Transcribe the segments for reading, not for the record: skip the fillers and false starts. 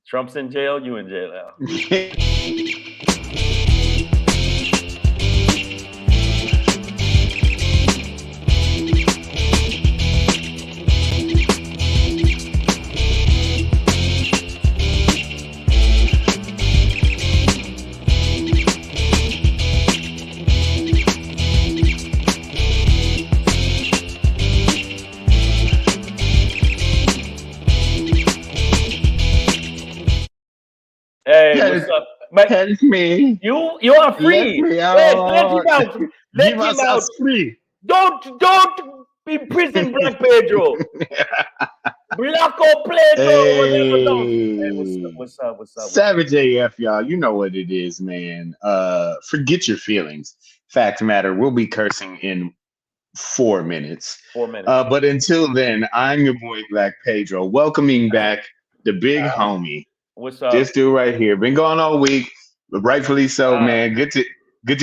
Trump's in jail. You in jail now. Hey, what's up? But Help me. you are Let free. me Yes, let him out. out. Give Let him us out. us free. Don't imprison Black Pedro. Blanco Pedro, whatever. Don't. Hey, what's up? Hey. What's up? What's up? What's up? Savage AF, y'all. You know what it is, man. Forget your feelings. Fact matter. We'll be cursing in 4 minutes. 4 minutes. But until then, I'm your boy Black Pedro, welcoming back the big homie. What's up? This dude right here. Been gone all week, but rightfully so, man. Good to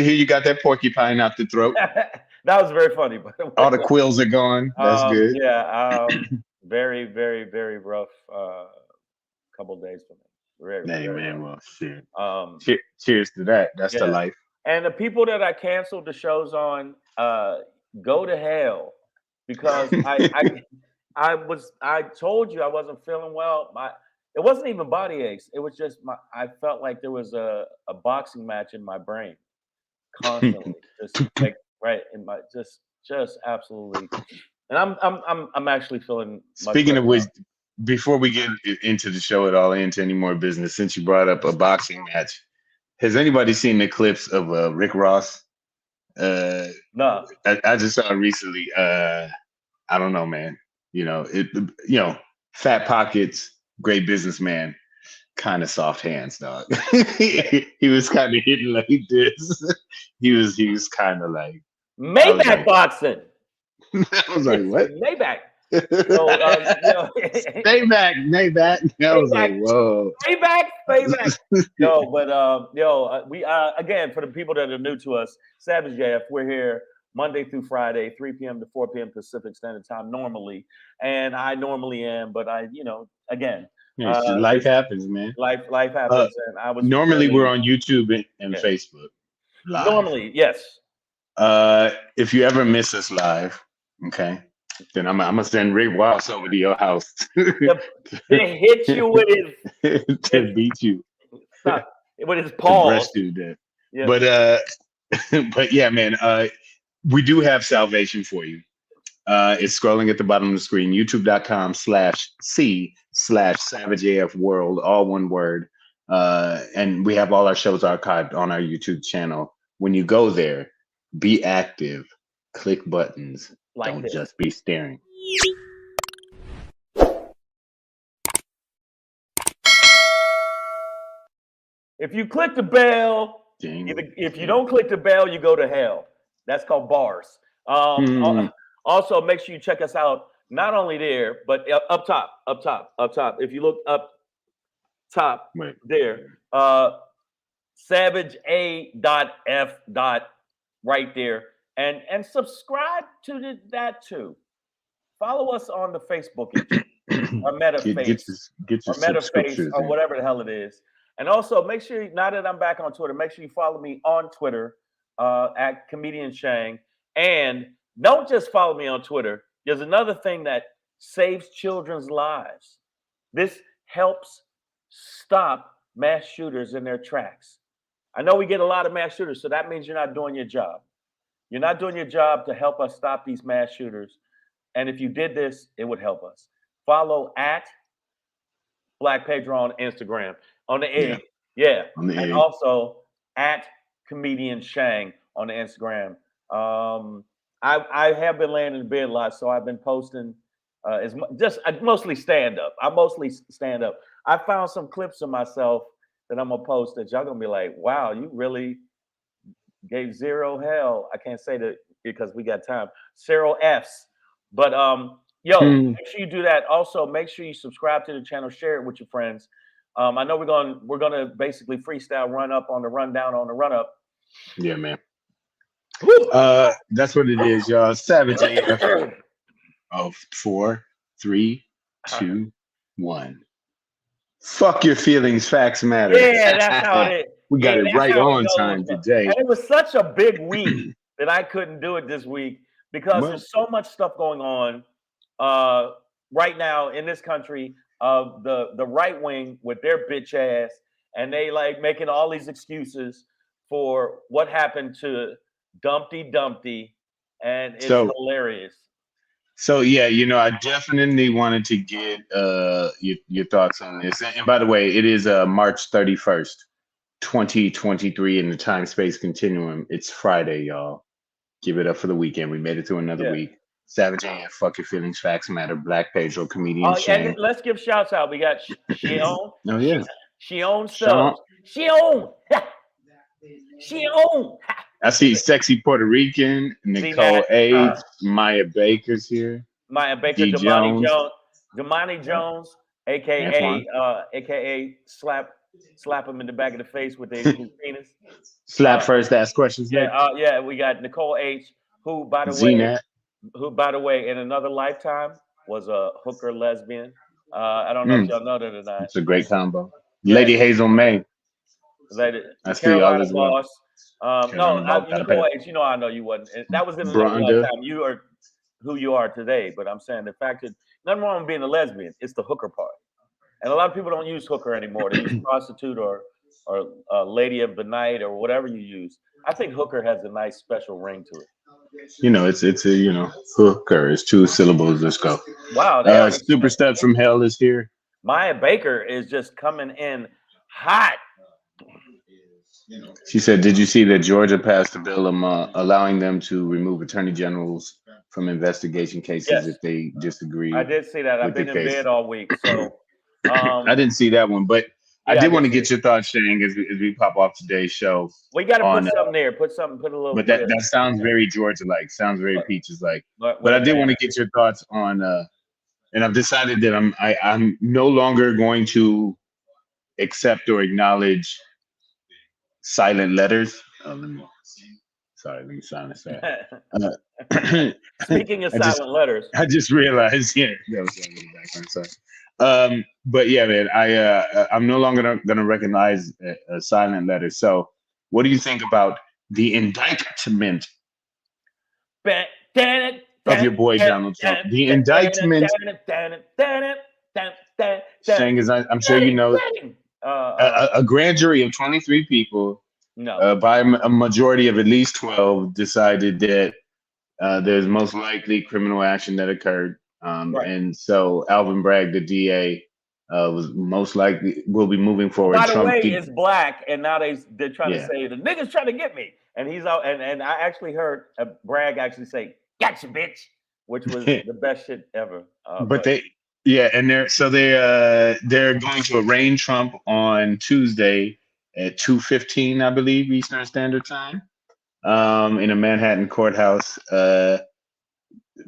hear you got that porcupine out the throat. That was very funny. By the way. All the quills are gone. That's good. Yeah. Very, very, very rough couple days for me. Very, Hey, very man. rough. Well, shit. Cheers to that. That's the Yeah. life. And the people that I canceled the shows on, go to hell, because I told you I wasn't feeling well. It wasn't even body aches. It was just I felt like there was a boxing match in my brain constantly, just like right in my just absolutely. And I'm actually feeling much Speaking of better which, now. before we get into the show at all, into any more business, since you brought up a boxing match, has anybody seen the clips of Rick Ross? No. I just saw it recently. I don't know, man. Fat pockets, great businessman, kind of soft hands, dog. He was kind of hitting like this. He was kind of like Maybach boxing. I was like, what? Maybach. So Maybach. I was like, whoa. Payback. Yo, but we again, for the people that are new to us, Savage JF, we're here Monday through Friday, 3 p.m. to 4 p.m. Pacific Standard Time normally, and I normally am, but again, Life happens, man. Life happens, and I was normally we're on YouTube and Facebook live. Normally, yes. If you ever miss us live, okay, then I'm gonna send Rick Ross over to your house to hit you with his to beat you with his paws. To death. Yeah. But yeah, man. We do have salvation for you. It's scrolling at the bottom of the screen. YouTube.com/C/SavageAF World, all one word. And we have all our shows archived on our YouTube channel. When you go there, be active, click buttons. Like Don't just be staring. If you click the bell, if you don't click the bell, you go to hell. That's called bars. Also, make sure you check us out, not only there, but up top. If you look up top there, SavageA.F. right there, and subscribe to that too. Follow us on the Facebook or MetaFace or MetaFace or whatever the hell it is. And also make sure, now that I'm back on Twitter, make sure you follow me on Twitter at Comedian Shang. And don't just follow me on Twitter. There's another thing that saves children's lives. This helps stop mass shooters in their tracks. I know we get a lot of mass shooters, so that means you're not doing your job. You're not doing your job to help us stop these mass shooters. And if you did this, it would help us. Follow at Black Pedro on Instagram. On the egg. Yeah. And also at Comedian Shang on the Instagram. I have been laying in bed a lot, so I've been posting mostly stand up. I mostly stand up. I found some clips of myself that I'm gonna post that y'all gonna be like, wow, you really gave zero hell. I can't say that because we got time. 0 F's. But make sure you do that. Also, make sure you subscribe to the channel, share it with your friends. I know we're gonna basically freestyle run up on the rundown on the run up. Yeah, man. That's what it is, y'all. Savage AF. 4, 3, 2, 1. Fuck your feelings, facts matter. Yeah, that's how it is. We got it That's right how it on goes. time today. And it was such a big week that I couldn't do it this week because there's so much stuff going on right now in this country. The right wing with their bitch ass, and they like making all these excuses for what happened to Dumpty Dumpty, and it's hilarious. So yeah, I definitely wanted to get your thoughts on this. And by the way, it is March 31st, 2023 in the time space continuum. It's Friday, y'all. Give it up for the weekend. We made it through another week. Savage AF, fuck your feelings, facts matter. Black Pedro, comedian Shang. And let's give shouts out. We got Shion. Oh yeah. Shion Stubbs. Shion. Shion. I see sexy Puerto Rican, Nicole H, Maya Baker's here. Maya Baker, Damani Jones, aka slap him in the back of the face with his penis. Slap first, ask questions. Yeah. We got Nicole H, who by the way, in another lifetime was a hooker lesbian. I don't know if y'all know that or not. It's a great combo. Yeah. Lady Hazel May. I see y'all as well. Nicole H, I know you wasn't. That was in another lifetime. You are who you are today. But I'm saying the fact that nothing wrong with being a lesbian. It's the hooker part. And a lot of people don't use hooker anymore. They use prostitute or lady of the night or whatever you use. I think hooker has a nice special ring to it. It's a hooker. It's 2 syllables. Let's go. Wow. Super Steps from Hell is here. Maya Baker is just coming in hot. She said, "Did you see that Georgia passed a bill allowing them to remove attorney generals from investigation cases if they disagree?" I did see that. I've been in bed all week, so I didn't see that one, but I did want to get your thoughts, Shang, as we pop off today's show. We got to put something there. Put a little. But that sounds very Georgia-like. Sounds very Peaches-like. But I did want to get your thoughts on. And I've decided that I'm no longer going to accept or acknowledge silent letters. Let me silence that. Speaking of silent letters, I just realized. Yeah, that was a little background. Sorry. But yeah, man, I'm no longer gonna recognize a silent letter. So, what do you think about the indictment of your boy Donald Trump? The indictment. Shang, as I'm sure you know, a grand jury of 23 people, by a majority of at least 12, decided that there's most likely criminal action that occurred. And so Alvin Bragg, the DA, was most likely will be moving forward. By the way, it's black, and now they're trying to say the nigga's trying to get me, and he's out. And I actually heard Bragg actually say, "Gotcha, bitch," which was the best shit ever. But they're going to arraign Trump on Tuesday at 2:15, I believe, Eastern Standard Time, in a Manhattan courthouse.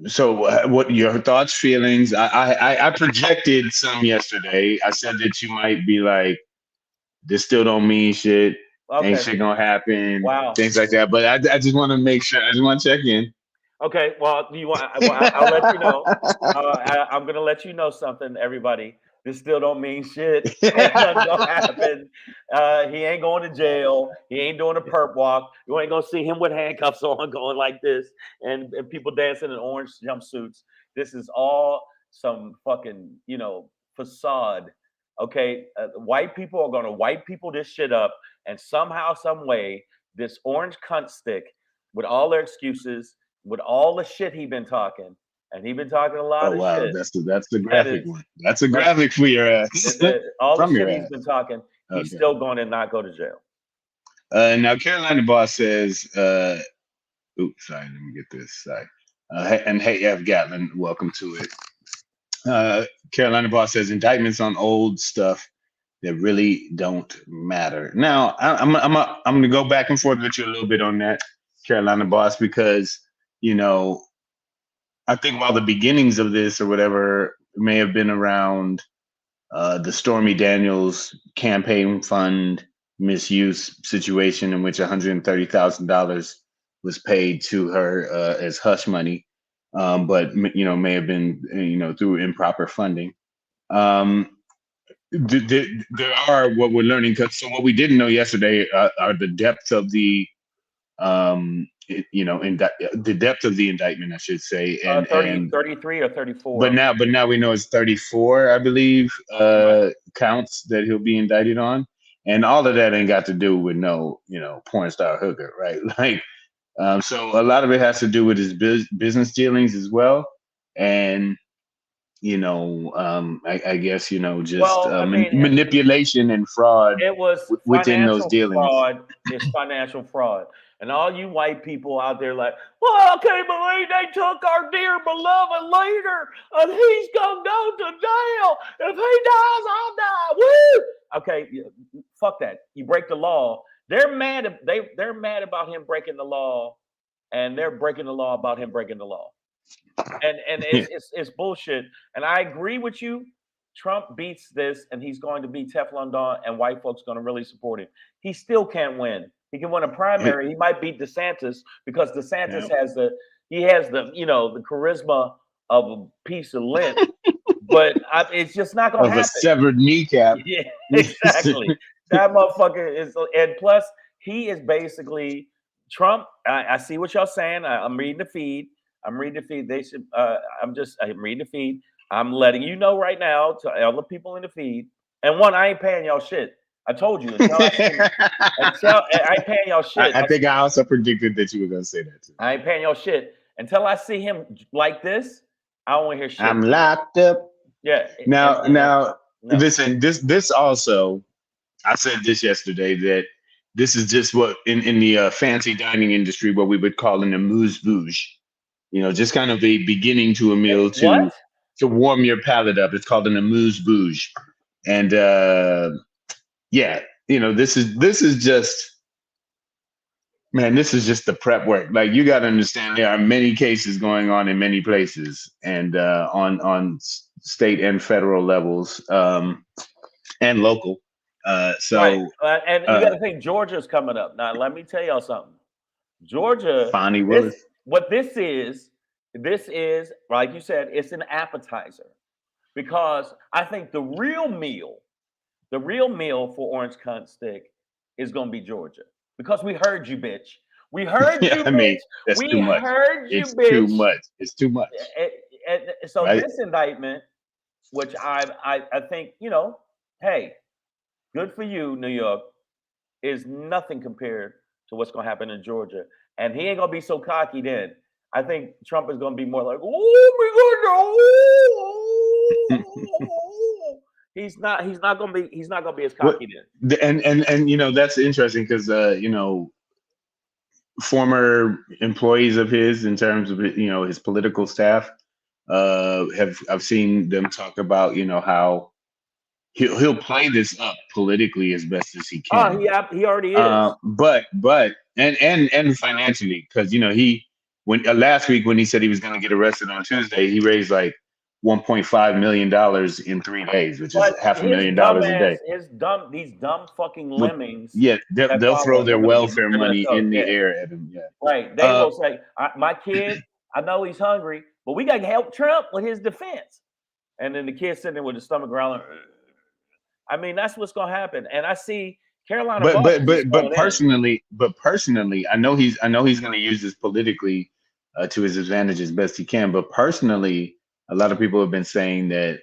So what your thoughts, feelings? I projected some yesterday. I said that you might be like, this still don't mean shit. Ain't shit gonna happen. Wow. Things like that. But I just want to make sure. I just want to check in. Okay. Well, I'll let you know. I'm gonna let you know something, everybody. This still don't mean shit. Ain't nothing gonna happen. He ain't going to jail. He ain't doing a perp walk. You ain't gonna see him with handcuffs on, going like this, and people dancing in orange jumpsuits. This is all some fucking facade. Okay, white people are gonna white people this shit up, and somehow, some way, this orange cunt stick with all their excuses, with all the shit he been talking. And he's been talking a lot of shit. That's the graphic one. That's a graphic for your ass. All the shit he's been talking, he's still going to not go to jail. Now, Carolina Boss says, oops, sorry, let me get this. Sorry. And hey, F. Gatlin, welcome to it. Carolina Boss says, indictments on old stuff that really don't matter. Now, I'm going to go back and forth with you a little bit on that, Carolina Boss, because, I think while the beginnings of this or whatever may have been around the Stormy Daniels campaign fund misuse situation in which $130,000 was paid to her as hush money, but may have been through improper funding. there are what we're learning. So what we didn't know yesterday are the depth of the the depth of the indictment, I should say, and 33 or 34. But now we know it's 34, I believe, Right. counts that he'll be indicted on, and all of that ain't got to do with no, porn star hooker, right? Like, so a lot of it has to do with his business dealings as well, and I guess just Well, I mean, manipulation and fraud it was within those financial dealings. fraud. It's financial fraud. And all you white people out there like, well, I can't believe they took our dear beloved leader and he's going to go to jail. If he dies, I'll die. Woo! Okay, fuck that. You break the law. They're mad. They're mad about him breaking the law, and they're breaking the law about him breaking the law. And it's bullshit. And I agree with you. Trump beats this, and he's going to beat Teflon Don, and white folks are going to really support him. He still can't win. He can win a primary. He might beat DeSantis because DeSantis has the charisma of a piece of lint. But it's just not going to happen. Of a severed kneecap. Yeah, exactly. That motherfucker is, and plus he is basically Trump. I see what y'all saying. I'm reading the feed. They should. I'm reading the feed. I'm letting you know right now to all the people in the feed. And one, I ain't paying y'all shit. I told you. I ain't paying y'all shit. I think I also predicted that you were going to say that too. I ain't paying y'all shit until I see him like this. I don't want to hear shit. I'm locked up. Yeah. Now, listen. This also. I said this yesterday that this is just what in the fancy dining industry what we would call an amuse-bouche. Just kind of a beginning to a meal to warm your palate up. It's called an amuse-bouche, and this is just, man, this is just the prep work. Like, you got to understand, there are many cases going on in many places, and on state and federal levels, and local. And you got to think Georgia's coming up. Now, let me tell y'all something. Georgia, Fonnie Willis. What this is, like you said, it's an appetizer. Because I think the real meal for Orange Cunt Stick is going to be Georgia. Because we heard you, bitch. We heard you, bitch. Mean, that's we too much. Heard you, it's bitch. Too much. It's too much. So right? This indictment, which I think, hey, good for you, New York, is nothing compared to what's going to happen in Georgia. And he ain't going to be so cocky then. I think Trump is going to be more like, oh, my God. He's not going to be as cocky then. And that's interesting because, former employees of his, in terms of, his political staff, I've seen them talk about, how he'll play this up politically as best as he can. Oh, he already is. But and financially, because last week when he said he was going to get arrested on Tuesday, he raised like $1.5 million in 3 days, which is $500,000 a day. These dumb fucking lemmings. Yeah, they'll throw their welfare money in the air at him. Yeah, right. They will say, "My kid, I know he's hungry, but we got to help Trump with his defense." And then the kid's sitting there with his stomach growling. I mean, that's what's going to happen. And I see Carolina. But personally, I know he's going to use this politically to his advantage as best he can. But personally, a lot of people have been saying that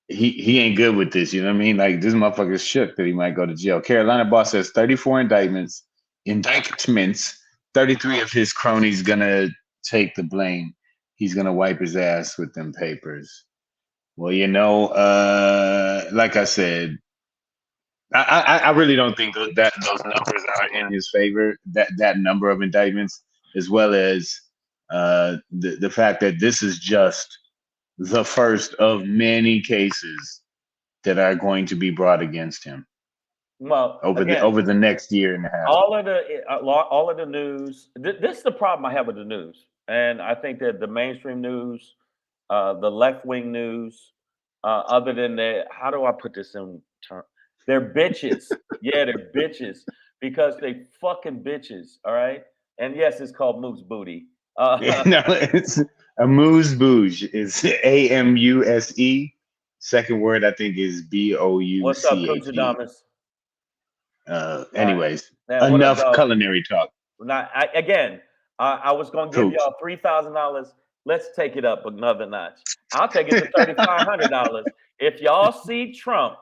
he ain't good with this. You know what I mean? Like, this motherfucker's shook that he might go to jail. Carolina boss says 34 indictments. 33 of his cronies gonna take the blame. He's gonna wipe his ass with them papers. Well, like I said, I really don't think that those numbers are in his favor. That number of indictments, as well as the fact that this is just the first of many cases that are going to be brought against him. Well, over the next year and a half. All of the news. This is the problem I have with the news, and I think that the mainstream news, the left-wing news, other than that, how do I put this in terms? They're bitches. Yeah, they're bitches because they fucking bitches. All right, and yes, it's called moose booty. No, it's amuse-bouche. It's AMUSE Second word I think is What's up, Boucat. Kuchadamas? Anyways, Man, what up, enough dog? culinary talk. I was gonna give Coach. y'all $3,000. Let's take it up another notch. I'll take it to $3,500 if y'all see Trump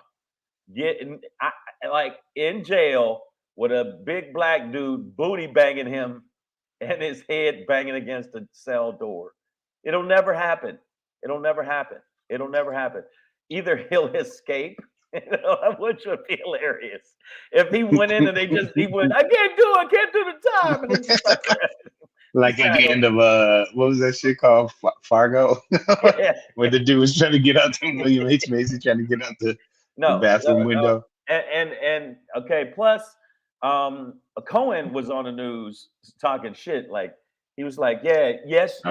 getting like in jail with a big black dude booty banging him and his head banging against the cell door. It'll never happen. It'll never happen. It'll never happen. Either he'll escape, which would be hilarious. If he went in and he went, I can't do the time, and they stuck around. Like at the end of what was that shit called? Fargo? Yeah. Where the dude was trying to get out the William H. Macy trying to get out the bathroom window. And okay, plus Cohen was on the news talking shit. Like he was like, yes,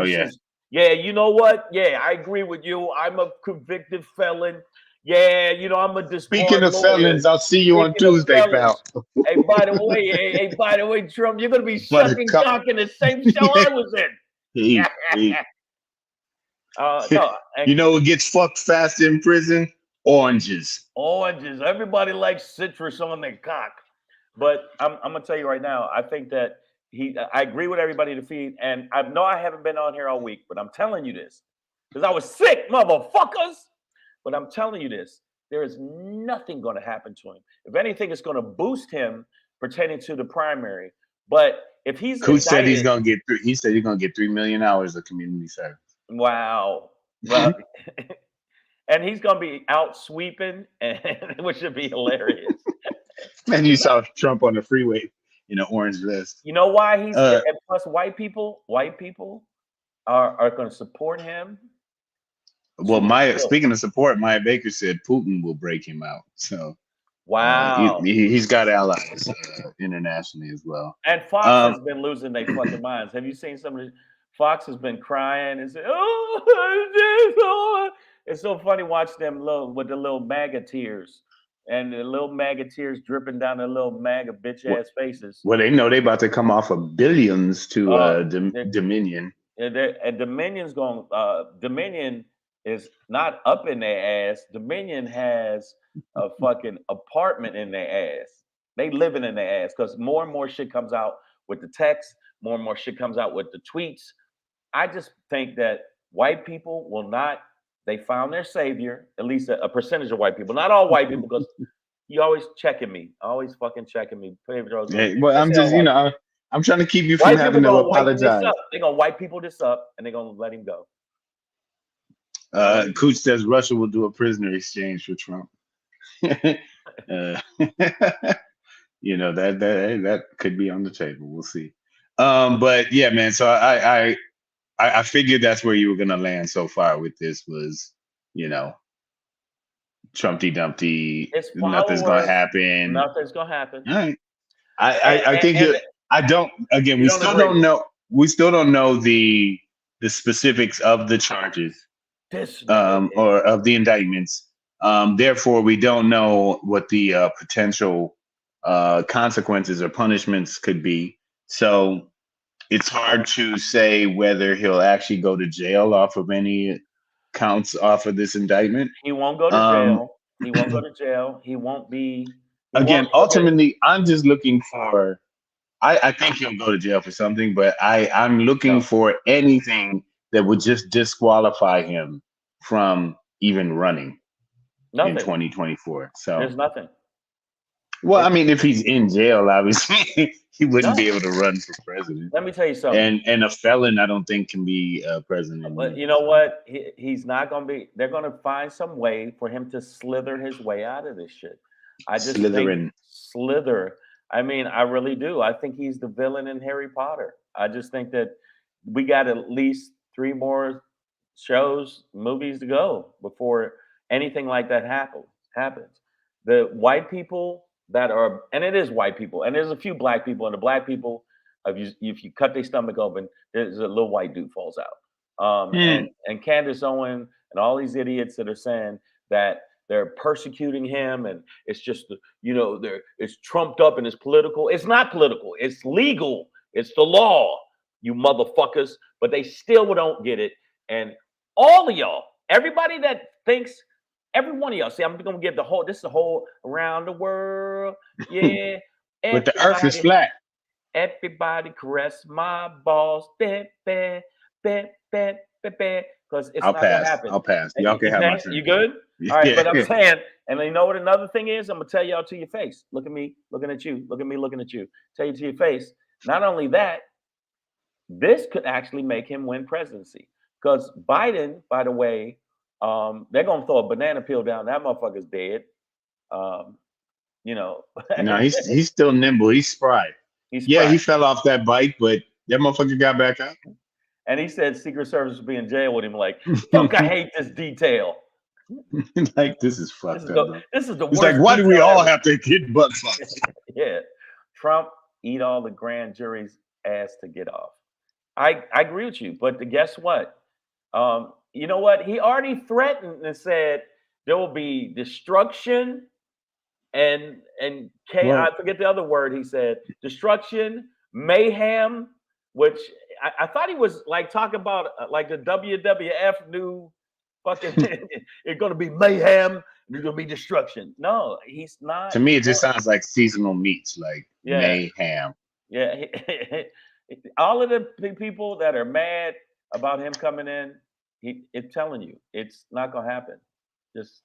yeah, you know what? Yeah, I agree with you. I'm a convicted felon. Yeah, I'm a disbarred Speaking of lawyer. Felons, I'll see you on Tuesday, pal. Hey, by the way, Trump, you're gonna be sucking cock in the same show I was in. No, you know what gets fucked fast in prison? Oranges. Oranges. Everybody likes citrus on their cock. But I'm gonna tell you right now, I think that I agree with everybody to feed, and I know I haven't been on here all week, but I'm telling you this because I was sick, motherfuckers. But I'm telling you this: there is nothing going to happen to him. If anything, it's going to boost him pertaining to the primary. But if he's Cooch said he's gonna get he said he's gonna get 3 million hours of community service. Wow. Well, and he's gonna be out sweeping, which would be hilarious. Man, you saw Trump on the freeway in an orange vest. You know why he's and plus white people are going to support him. Well, speaking of support, Maya Baker said Putin will break him out. So wow, he's got allies internationally as well. And Fox has been losing their fucking minds. Have you seen some of the? Fox has been crying and said, "Oh, it's so funny watch them with the little MAGA tears." And the little MAGA tears dripping down their little MAGA bitch ass faces. Well, they know they about to come off of billions to Dominion. And Dominion's going. Dominion is not up in their ass. Dominion has a fucking apartment in their ass. They living in their ass because more and more shit comes out with the text. More and more shit comes out with the tweets. I just think that white people will not. They found their savior, at least a percentage of white people. Not all white people, because you always checking me. Always fucking checking me. Well, I'm just, I'm trying to keep you from having to apologize. They're going to white people this up, and they're going to let him go. Cooch says Russia will do a prisoner exchange for Trump. That could be on the table. We'll see. But yeah, man. So I figured that's where you were gonna land so far with this was, Trumpty Dumpty. Nothing's gonna happen. Nothing's gonna happen. All right. I think we still don't know. We still don't know the specifics of the charges, or of the indictments. Therefore, we don't know what the potential consequences or punishments could be. So it's hard to say whether he'll actually go to jail off of any counts off of this indictment. He won't go to jail. He won't go to jail. He won't be. Ultimately, I'm just looking for. I think he'll go to jail for something, but I'm looking for anything that would just disqualify him from even running in 2024. So there's nothing. Well, I mean, if he's in jail, obviously he wouldn't be able to run for president. Let me tell you something. And a felon, I don't think, can be president. But you know what? He's not going to be. They're going to find some way for him to slither his way out of this shit. I just think slither. I mean, I really do. I think he's the villain in Harry Potter. I just think that we got at least 3 more movies to go before anything like that happens. The white people that are, and it is white people, and there's a few black people, and the black people, if you cut their stomach open, there's a little white dude falls out. And Candace Owen and all these idiots that are saying that they're persecuting him, and it's just it's trumped up and it's political. It's not political. It's legal. It's the law, you motherfuckers. But they still don't get it. And all of y'all, everybody that thinks Every one of y'all. See, I'm gonna give the whole. This is the whole around the world. Yeah, But the Earth is flat. Everybody caress my balls, because it's not gonna happen. I'll pass. Y'all can have my turn. You good? All right, but I'm saying, and you know what another thing is? I'm gonna tell y'all to your face. Look at me, looking at you. Look at me, looking at you. Tell you to your face. Not only that, this could actually make him win presidency. Because Biden, by the way, they're gonna throw a banana peel down. That motherfucker's dead. You know. No, he's still nimble. He's spry. Yeah, he fell off that bike, but that motherfucker got back up. And he said Secret Service would be in jail with him. Like, fuck, I hate this detail. Like, this is fucked up. This is the worst. It's like, why do we all have to get butt fucked? Yeah. Trump eat all the grand jury's ass to get off. I agree with you, but guess what? You know what? He already threatened and said there will be destruction and chaos. I forget the other word he said. Destruction, mayhem, which I thought he was like talking about like the WWF new fucking it's gonna be mayhem, there's gonna be destruction. No, he's not. To me, it just sounds like seasonal meats, like mayhem. Yeah. All of the people that are mad about him coming in, it's telling you it's not gonna happen. Just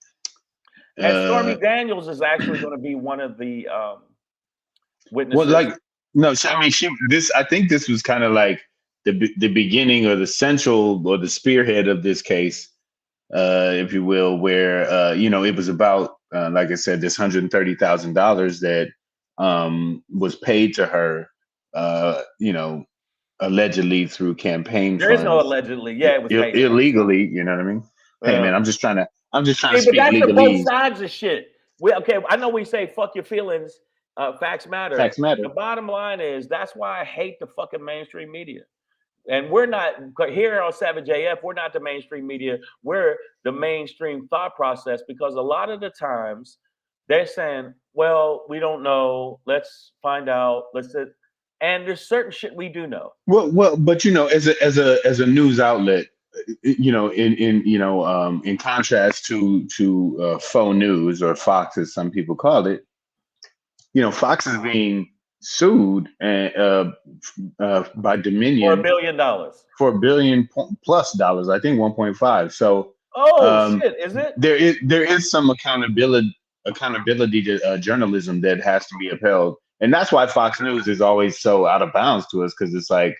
and Stormy Daniels is actually going to be one of the witnesses. Well, like no, I mean, I think this was kind of like the beginning or the central or the spearhead of this case, if you will, where it was about like I said, this $130,000 that was paid to her, allegedly through campaign funds. There is no allegedly. Yeah, it was paid illegally. You know what I mean? Hey man, I'm just trying to speak but that's legalese. Both sides of shit. I know we say fuck your feelings. Facts matter. Facts matter. The bottom line is that's why I hate the fucking mainstream media. And we're not here on Savage AF. We're not the mainstream media. We're the mainstream thought process because a lot of the times they're saying, "Well, we don't know. Let's find out. And there's certain shit we do know. Well, but as a news outlet, in contrast to faux news or Fox, as some people call it, Fox is being sued by Dominion for $1 billion. For $1 billion plus dollars, I think 1.5. So, shit, is it? There is some accountability to journalism that has to be upheld, and that's why Fox News is always so out of bounds to us because it's like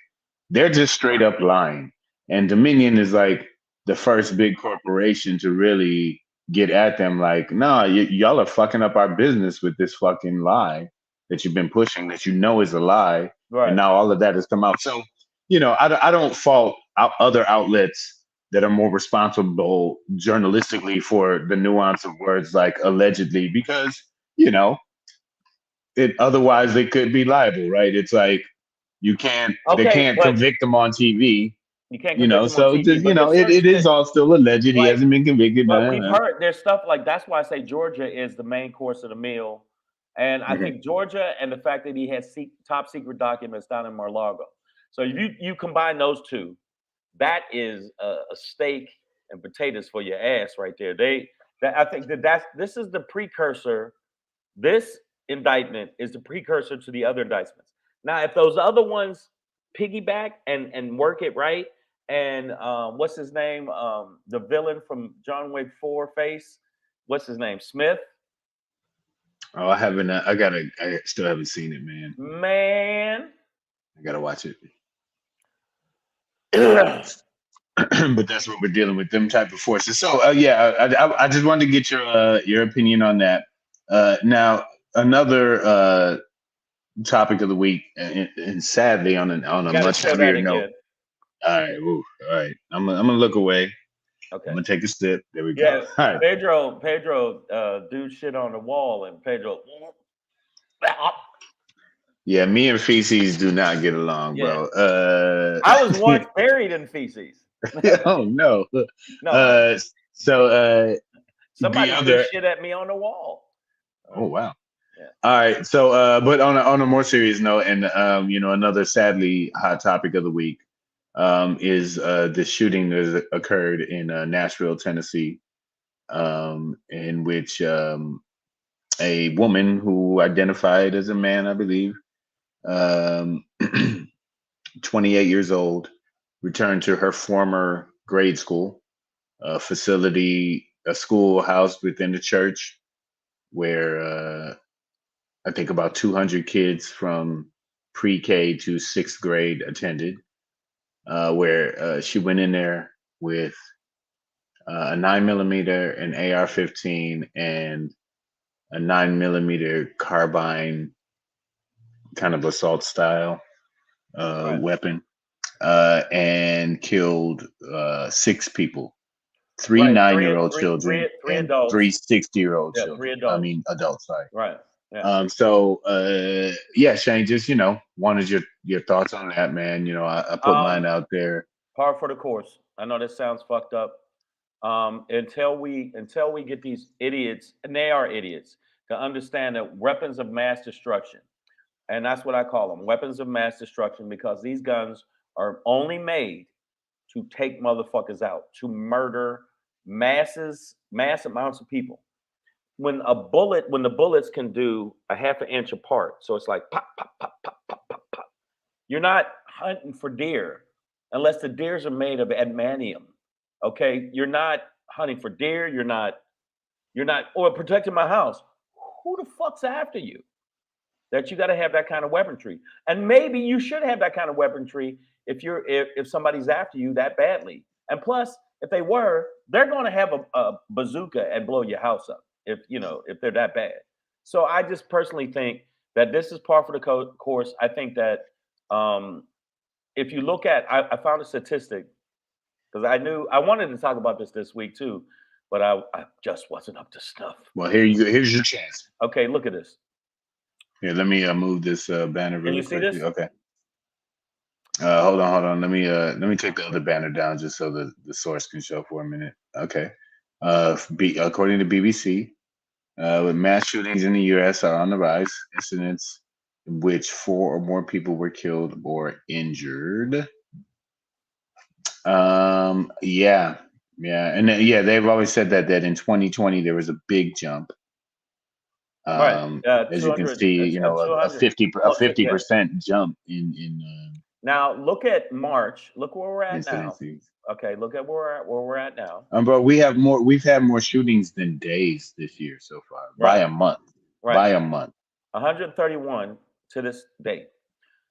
they're just straight up lying. And Dominion is like the first big corporation to really get at them like, nah, y'all are fucking up our business with this fucking lie that you've been pushing that is a lie. Right. And now all of that has come out. So, I don't fault other outlets that are more responsible journalistically for the nuance of words like allegedly because, otherwise they could be liable, right? It's like they can't convict them on TV. You can't so just, it is all still alleged. He hasn't been convicted. But we've heard there's stuff like that's why I say Georgia is the main course of the meal. And I think Georgia and the fact that he has top secret documents down in Mar-a-Lago. So if you combine those two, that is a steak and potatoes for your ass right there. I think this is the precursor. This indictment is the precursor to the other indictments. Now, if those other ones piggyback and work it right, and what's his name? The villain from John Wick 4 face. What's his name? Smith. Oh, I haven't. I still haven't seen it, man. I gotta watch it. But that's what we're dealing with, them type of forces. So, I just wanted to get your opinion on that. Now, another topic of the week, and sadly on a much heavier note. All right. I'm gonna look away. Okay. I'm gonna take a step. There we go. All right. Pedro, do shit on the wall, and Pedro. Yeah, me and feces do not get along, bro. I was once buried in feces. Oh no. No. So somebody threw shit at me on the wall. Oh wow. Yeah. All right. So but on a more serious note, and another sadly hot topic of the week is the shooting that occurred in Nashville, Tennessee. in which a woman who identified as a man, I believe, um, 28 years old, returned to her former grade school, a facility, a school housed within the church, where I think about 200 kids from pre-K to sixth grade attended, where she went in there with a 9mm, an AR-15, and a 9mm carbine, kind of assault style weapon, and killed 6 people, 3 Right. 9-year-old children Three and adults. 3 60-year-old Yeah, children. 3 adults. I mean, adults, sorry. Right. Yeah. So yeah, Shane, just wanted your thoughts on that, man. I put mine out there. Par for the course. I know this sounds fucked up. Until we get these idiots, and they are idiots, to understand that weapons of mass destruction, and that's what I call them, weapons of mass destruction, because these guns are only made to take motherfuckers out, to murder mass amounts of people. When the bullets can do a half an inch apart, so it's like pop, pop, pop, pop, pop, pop, pop. You're not hunting for deer unless the deers are made of adamantium. Okay, you're not hunting for deer. You're not or protecting my house. Who the fuck's after you? That you got to have that kind of weaponry, and maybe you should have that kind of weaponry if somebody's after you that badly. And plus, if they were, they're going to have a bazooka and blow your house up if they're that bad. So I just personally think that this is par for the course. I think that um, if you look at, I found a statistic because I wanted to talk about this week too, but I just wasn't up to snuff. Well, here you go. Here's your chance. Okay, look at this. Here, let me move this banner Can really you see quickly. this? Okay. Hold on. Let me take the other banner down just so the source can show for a minute. Okay. According to BBC, with mass shootings in the U.S. are on the rise, incidents in which 4 or more people were killed or injured. Yeah, and they've always said that in 2020 there was a big jump. Right. As you can 200, see, a 200. 50% jump in Now look at March. Look where we're at now. incidences. Okay, look at where we're at now. But we've had more shootings than days this year so far, by Right. a month. Right. By a month. 131 to this date.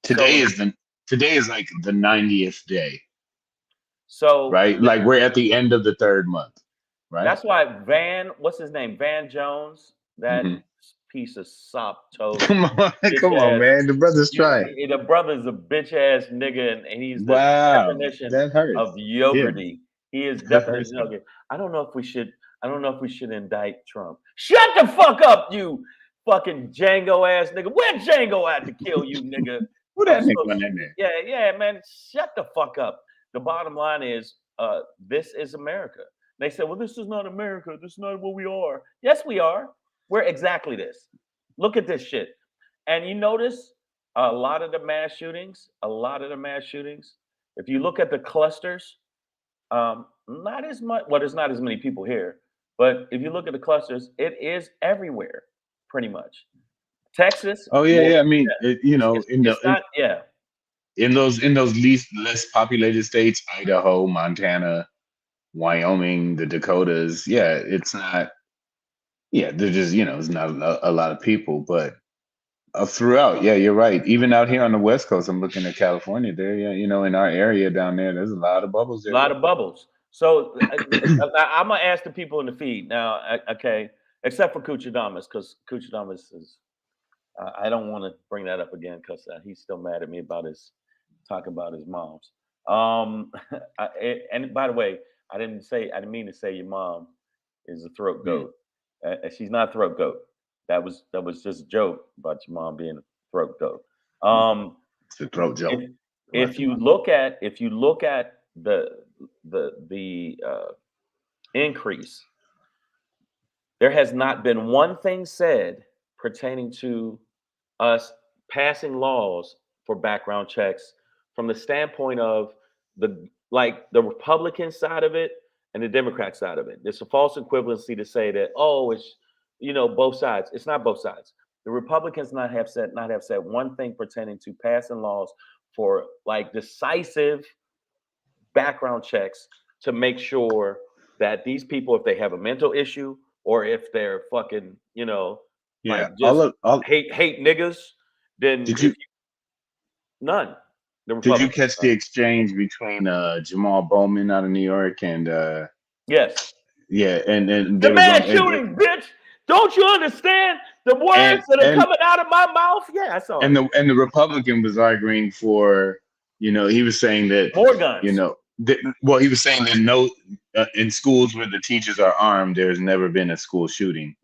Today is like the 90th day. So right, like we're at the end of the 3rd month, right? That's why what's his name? Van Jones, that piece of sop toast. Come on, man. The brother's trying. The brother's a bitch ass nigga, and he's the definition that hurts. of yogarty. He is definition of it. I don't know if we should indict Trump. Shut the fuck up, you fucking Django ass nigga. Where Django at to kill you, nigga? Who that nigga in there? Yeah, man. Shut the fuck up. The bottom line is, this is America. They said, well, this is not America. This is not what we are. Yes, we are. We're exactly this. Look at this shit. And you notice a lot of the mass shootings, if you look at the clusters, not as much, well, there's not as many people here, but if you look at the clusters, it is everywhere, pretty much. Texas. Oh, yeah. I mean, in those less populated states, Idaho, Montana, Wyoming, the Dakotas, it's not. Yeah, they're just it's not a lot of people, but throughout, you're right. Even out here on the West Coast, I'm looking at California. There, in our area down there's a lot of bubbles there. A lot of bubbles. So I'm gonna ask the people in the feed now. Okay, except for Kuchadamas, because Kuchadamas is. I don't want to bring that up again because he's still mad at me about talking about his moms. And by the way, I didn't mean to say your mom is a throat goat. She's not a throat goat. That was just a joke about your mom being a throat goat. It's a throat joke. If you look at the increase, there has not been one thing said pertaining to us passing laws for background checks from the standpoint of the Republican side of it. and the Democrat side of it. There's a false equivalency to say that, oh, it's both sides. It's not both sides. The Republicans not have said one thing pertaining to passing laws for like decisive background checks to make sure that these people, if they have a mental issue or if they're fucking, like just hate niggas, then none. Did you catch the exchange between Jamal Bowman out of New York and yes. Yeah, and the mass shooting, bitch. Don't you understand the words that are coming out of my mouth? Yeah, I saw it. And the Republican was arguing for, he was saying that more guns. He was saying that no, in schools where the teachers are armed, there's never been a school shooting,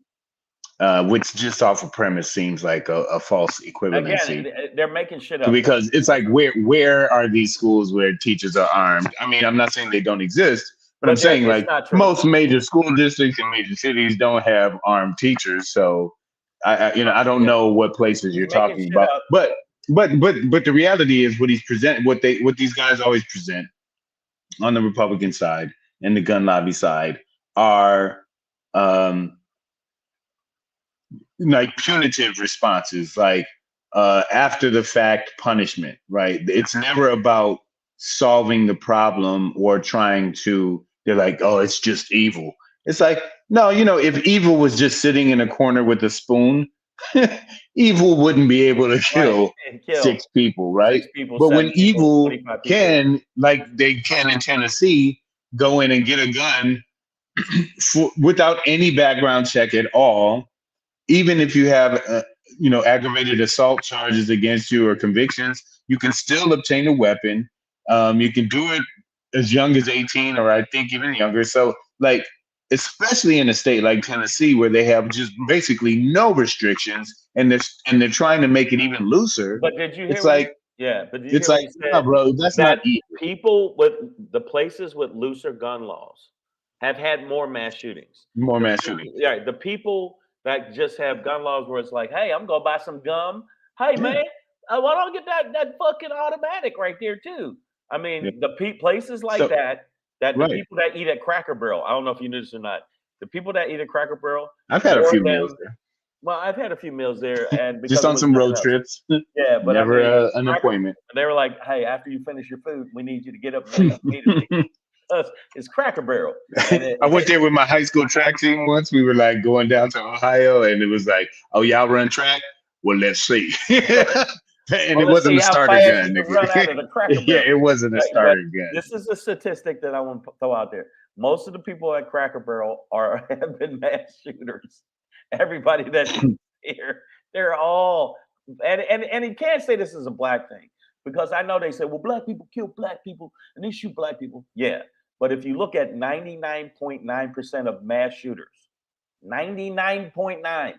which just off a premise seems like a false equivalency. Again, they're making shit up because it's like where are these schools where teachers are armed? I mean, I'm not saying they don't exist. But I'm saying like most major school districts in major cities don't have armed teachers, so I don't know what places you're talking about. But the reality is what these guys always present on the Republican side and the gun lobby side are like punitive responses, like after the fact punishment, right? It's never about solving the problem or trying to. They're like, oh, it's just evil. It's like, no, if evil was just sitting in a corner with a spoon, evil wouldn't be able to kill 6 people, right? 6 people, but when evil can, like they can in Tennessee, go in and get a gun without any background check at all, even if you have, aggravated assault charges against you or convictions, you can still obtain a weapon. You can do it as young as 18, or I think even younger. So, like, especially in a state like Tennessee, where they have just basically no restrictions, and they're trying to make it even looser. But did you hear? It's like, but did you hear no, bro, that's not evil. People with the places with looser gun laws have had more mass shootings. Yeah, the people that just have gun laws where it's like, hey, I'm gonna buy some gum. Hey, man, why don't I get that fucking automatic right there too? I mean, the places like that the people that eat at Cracker Barrel, I don't know if you knew this or not, the people that eat at Cracker Barrel. I've had a few meals there. Well, I've had a few meals there, and just on some road trips. Yeah, but never an appointment. They were like, hey, after you finish your food, we need you to get up and leave immediately. It's Cracker Barrel. I went there with my high school track team once. We were like going down to Ohio, and it was like, oh, y'all run track? Well, let's see. And it wasn't a starter gun. Yeah, it wasn't a starter gun. This is a statistic that I want to throw out there. Most of the people at Cracker Barrel have been mass shooters. Everybody that's here, they're all, and you can't say this is a black thing, because I know they say, well, black people kill black people and they shoot black people. Yeah, but if you look at 99.9% of mass shooters, 99.9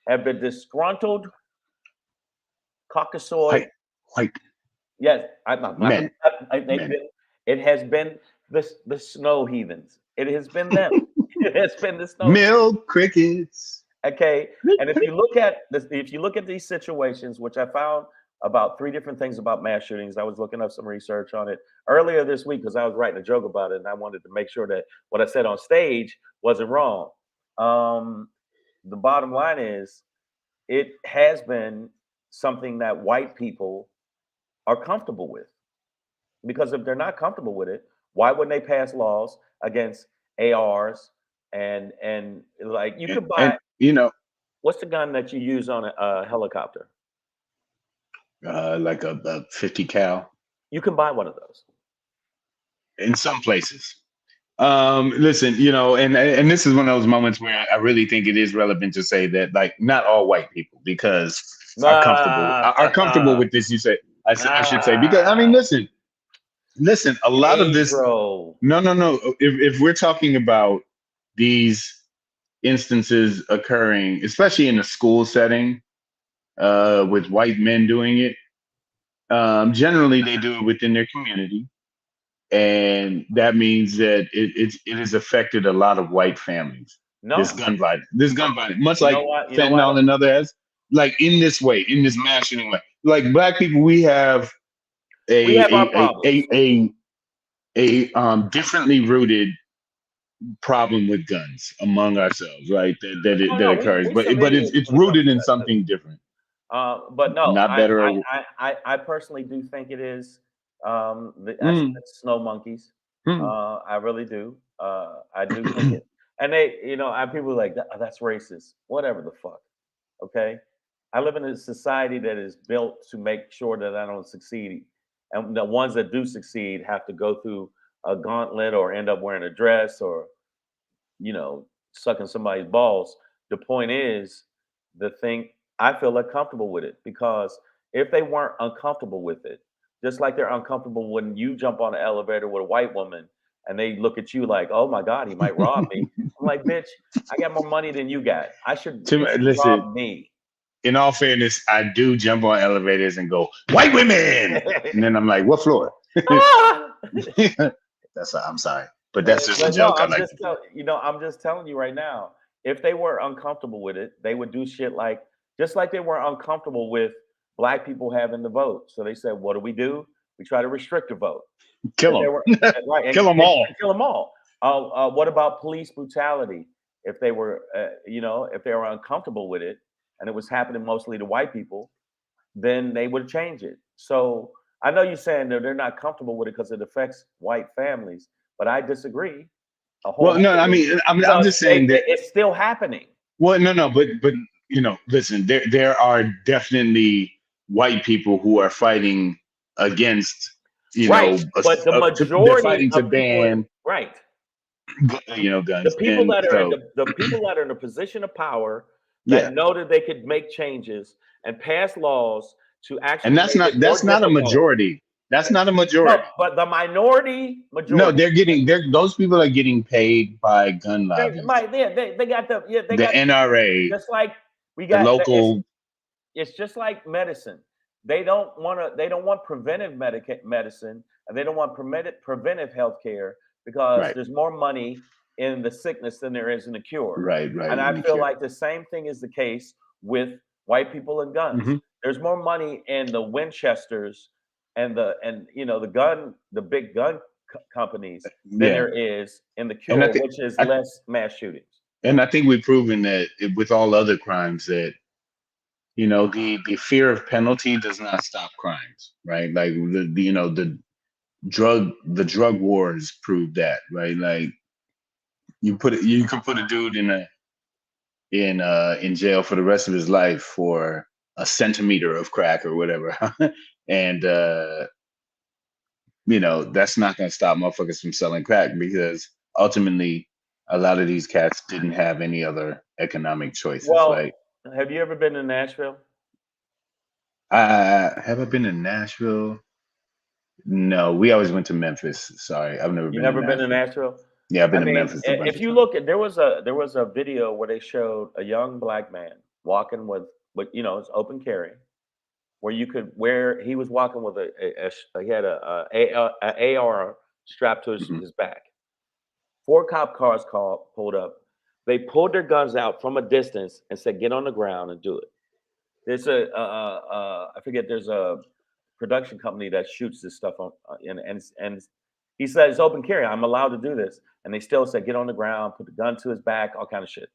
have been disgruntled Caucasoid. White. Yes, it has been the snow heathens. It has been them. It has been the snow. Milk crickets. Okay, and if you look at these situations, which I found about 3 different things about mass shootings. I was looking up some research on it earlier this week because I was writing a joke about it, and I wanted to make sure that what I said on stage wasn't wrong. The bottom line is, it has been something that white people are comfortable with. Because if they're not comfortable with it, why wouldn't they pass laws against ARs and like you could buy, what's the gun that you use on a helicopter? Like a 50 cal. You can buy one of those. In some places. Listen, and this is one of those moments where I really think it is relevant to say that, like, not all white people, because are comfortable with this. You say, I should say, because I mean, listen, a lot of this. No. If we're talking about these instances occurring, especially in a school setting, with white men doing it, generally they do it within their community. And that means that it has affected a lot of white families. This gun violence, much like fentanyl and other ads, like in this way, in this mass shooting way. Like black people, we have a differently rooted problem with guns among ourselves, right? That no, occurs, we but some idiots it's when it comes rooted to in that too. something different. But no, Not better. I personally do think it is. I said Mm, snow monkeys. mm. I really do. I do think it. And they, people are like that's racist. Whatever the fuck. Okay, I live in a society that is built to make sure that I don't succeed, and the ones that do succeed have to go through a gauntlet or end up wearing a dress or sucking somebody's balls. The point is, the thing I feel uncomfortable with it because if they weren't uncomfortable with it, just like they're uncomfortable when you jump on an elevator with a white woman and they look at you like, "Oh my God, he might rob me." I'm like, "Bitch, I got more money than you got. It should Listen, rob me." in all fairness, I do jump on elevators and go, white women. And then I'm like, what floor? Ah! I'm sorry. But that's just a But no, joke. I like to do. I'm just telling you right now. If they were uncomfortable with it, they would do shit like just like they were uncomfortable with black people having the vote. So they said, "What do? We try to restrict the vote." If they Kill were them. right Kill them and all. kill them all. What about police brutality? If they were, if they were uncomfortable with it, and it was happening mostly to white people, then they would change it. So I know you're saying that they're not comfortable with it because it affects white families, but I disagree Well, no, I wholeheartedly mean, I'm because just saying that. it's still happening. Well, no, but listen, there are definitely white people who are fighting against, Right. But the they're majority fighting to of people, ban, right. The guns, people and that are in so the people that are in a position of power yeah, that know that they could make changes and pass laws to and actually make it more that's not a difficult. majority. That's not a No, majority. but the minority No, majority. those people are getting paid by gun lobbies, They got they the got NRA, just like we the got local, it's just like medicine. They don't want preventive medicine and they don't want preventive health care because right, there's more money in the sickness than there is in the cure. right, And I in the feel cure. like the same thing is the case with white people and guns. Hmm. There's more money in the Winchesters and the big gun companies than Yeah, there is in the and cure, which is I, less mass shootings. I think we've proven that with all other crimes that the fear of penalty does not stop crimes, right? Like the drug wars prove that, right? Like you can put a dude in jail for the rest of his life for a centimeter of crack or whatever, and that's not going to stop motherfuckers from selling crack because ultimately a lot of these cats didn't have any other economic choices. Well, Like, have you ever been to Nashville? have I been in Nashville? No, we always went to Memphis. Sorry, I've never You been to never been to Nashville. Nashville? Yeah, I've I been to mean, Memphis a bunch if of you times. look at there was a video where they showed a young black man walking with it's open carry, where you could where he was walking with he had a AR strapped to Hmm. his back. Four cop cars pulled up. They pulled their guns out from a distance and said, "Get on the ground and do it." There's I forget. There's a production company that shoots this stuff on, and he said it's open carry. I'm allowed to do this, and they still said get on the ground, put the gun to his back, all kind of shit.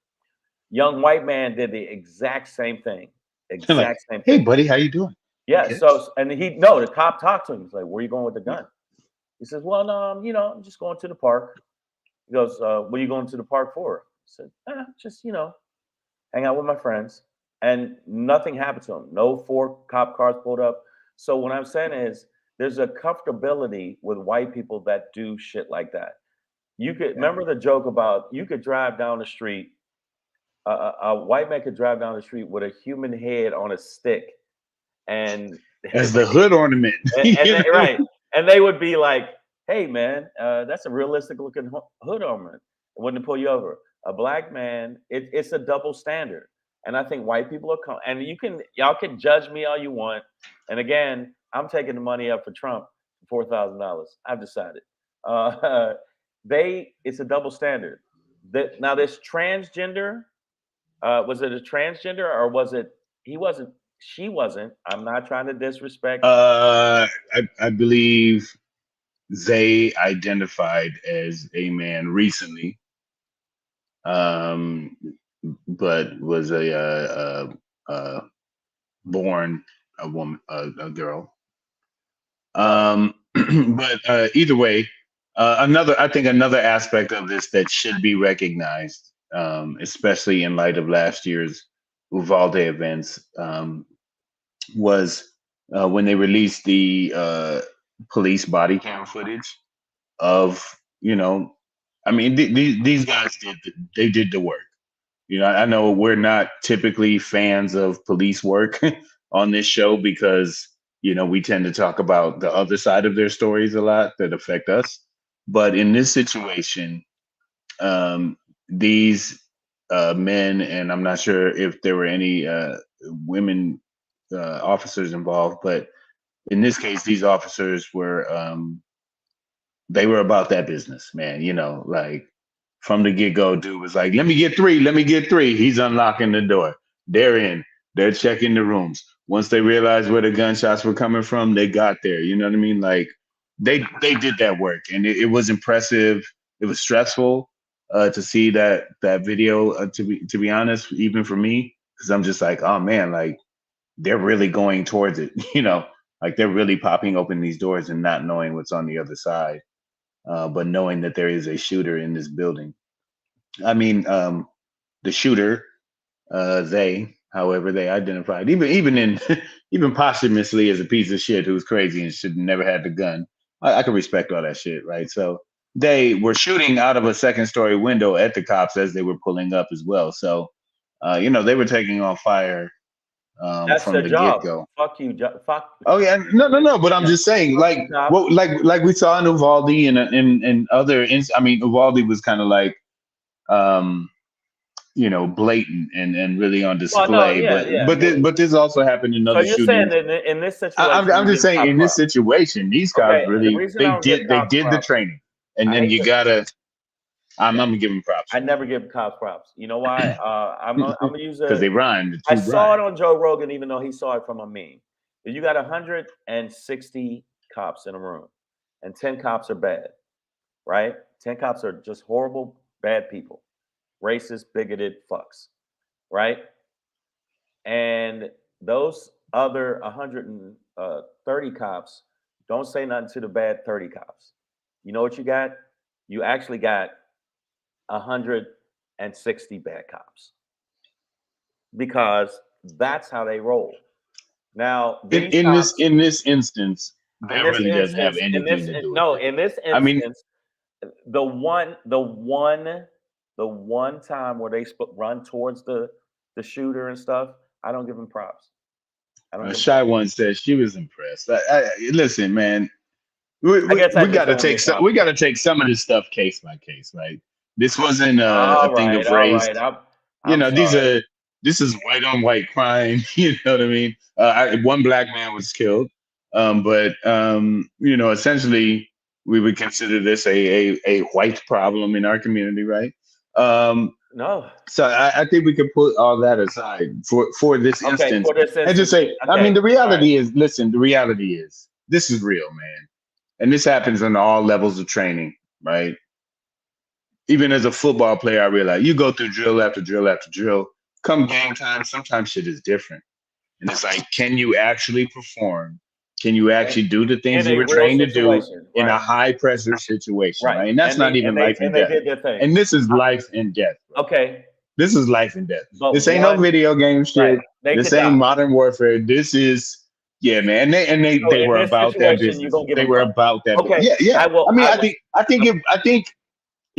Young white man did the exact same thing, Like, exact same hey, thing. buddy, how you doing? Yeah. Okay. So and the cop talked to him. He's like, "Where are you going with the Yeah. gun?" He says, "Well, no, I'm just going to the park." He goes, "What are you going to the park for?" I said, "Just hang out with my friends." And nothing happened to him. No four cop cars pulled up. So what I'm saying is there's a comfortability with white people that do shit like that. You could Yeah. remember the joke about you could drive down the street, a white man could drive down the street with a human head on a stick, and As the hood ornament. right, and they would be like, "Hey, man, that's a realistic looking hood ornament." It wouldn't pull you over. A black man, it's a double standard, and I think white people are. And y'all can judge me all you want. And again, I'm taking the money up for Trump for $4,000. I've decided. Uh, it's a double standard. Now this transgender, was it a transgender or was it he wasn't? She wasn't. I'm not trying to disrespect. I believe they identified as a man recently. but was born a woman, a girl. But either way, I think another aspect of this that should be recognized, especially in light of last year's Uvalde events, was when they released the police body cam footage of, I mean, these guys they did the work. I know we're not typically fans of police work on this show because, we tend to talk about the other side of their stories a lot that affect us. But in this situation, these men, and I'm not sure if there were any women officers involved, but in this case, these officers they were about that business, man. Like from the get-go, dude was like, let me get three. He's unlocking the door. They're in. They're checking the rooms. Once they realized where the gunshots were coming from, they got there. You know what I mean? Like they did that work, and it was impressive. It was stressful to see that video. To be honest, even for me, because I'm just like, oh man, like they're really going towards it. Like they're really popping open these doors and not knowing what's on the other side. But knowing that there is a shooter in this building. I mean, the shooter, however, they identified, even posthumously as a piece of shit who's crazy and should never had the gun. I can respect all that shit, right? So they were shooting out of a second-story window at the cops as they were pulling up as well. So, they were taking on fire That's from their the job. get-go. Fuck you, fuck. Oh yeah, no. But I'm just saying, like, like we saw in Uvalde and other. I mean, Uvalde was kind of like, blatant and really on display. But this also happened in other shootings. So you're saying that in this situation, I'm just saying in this situation, these cops really they did the training, and then you gotta. I'm gonna give them props. I never give cops props. You know why? I'm gonna use it because they rhymed. I saw it on Joe Rogan, even though he saw it from a meme. You got 160 cops in a room, and 10 cops are bad, right? 10 cops are just horrible, bad people, racist, bigoted fucks, right? And those other 130 cops don't say nothing to the bad 30 cops. You know what you got? You actually got 160 bad cops, because that's how they roll. Now, in this instance, that really doesn't have anything to do with it. In this instance, I mean, the one time where they run towards the shooter and stuff, I don't give them props. Shy One says she was impressed. Listen, man, we got to take some of this stuff case by case, right? This wasn't a thing of race. This is white on white crime. You know what I mean? One black man was killed, but essentially we would consider this a white problem in our community, right? No. So I think we could put all that aside for this instance, and just say, I mean, the reality is, listen, the reality is this is real, man, and this happens on all levels of training, right? Even as a football player, I realize you go through drill after drill after drill. Come game time, sometimes shit is different. And it's like, can you actually perform? Can you actually do the things you were trained to do in a high pressure situation? Right. And that's not even life and death. And this is life and death. Bro. Okay. This is life and death. This ain't no video game shit. This ain't modern warfare. This is, yeah, man. And they were about that business. They were about that. Okay. Yeah. I think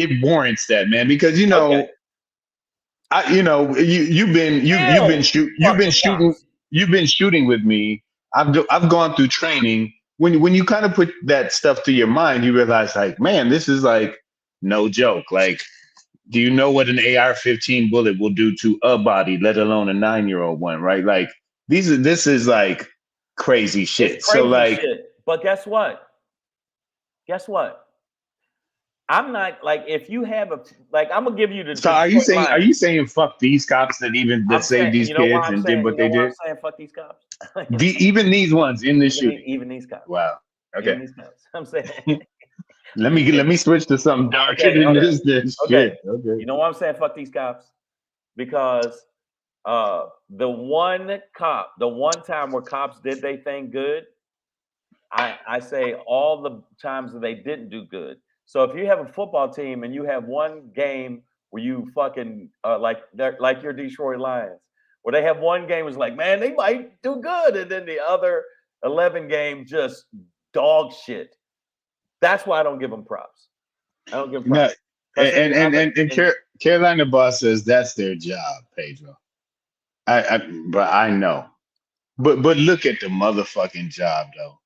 it warrants that, man, because you've been shooting with me. I've gone through training. When you kind of put that stuff to your mind, you realize, like, man, this is like no joke. Like, do you know what an AR-15 bullet will do to a body, let alone a 9-year-old one, right? Like, this is like crazy shit. It's crazy shit. But guess what? I'm not like, if you have I'm gonna give you the. So are you saying fuck these cops that saved these kids and did what they did? I'm saying fuck these cops. Even these ones in this shooting. Even these cops. Wow. Okay. Even these cops. I'm saying. Let me switch to something darker than this shit. Okay. You know why I'm saying fuck these cops? Because the one time where cops did they thing good, I say all the times that they didn't do good. So if you have a football team and you have one game where you fucking like your Detroit Lions, where they have one game was like, man, they might do good, and then the other 11 games just dog shit. That's why I don't give them props. I don't give them props. And Carolina boss says that's their job, Pedro. But I know. But look at the motherfucking job though.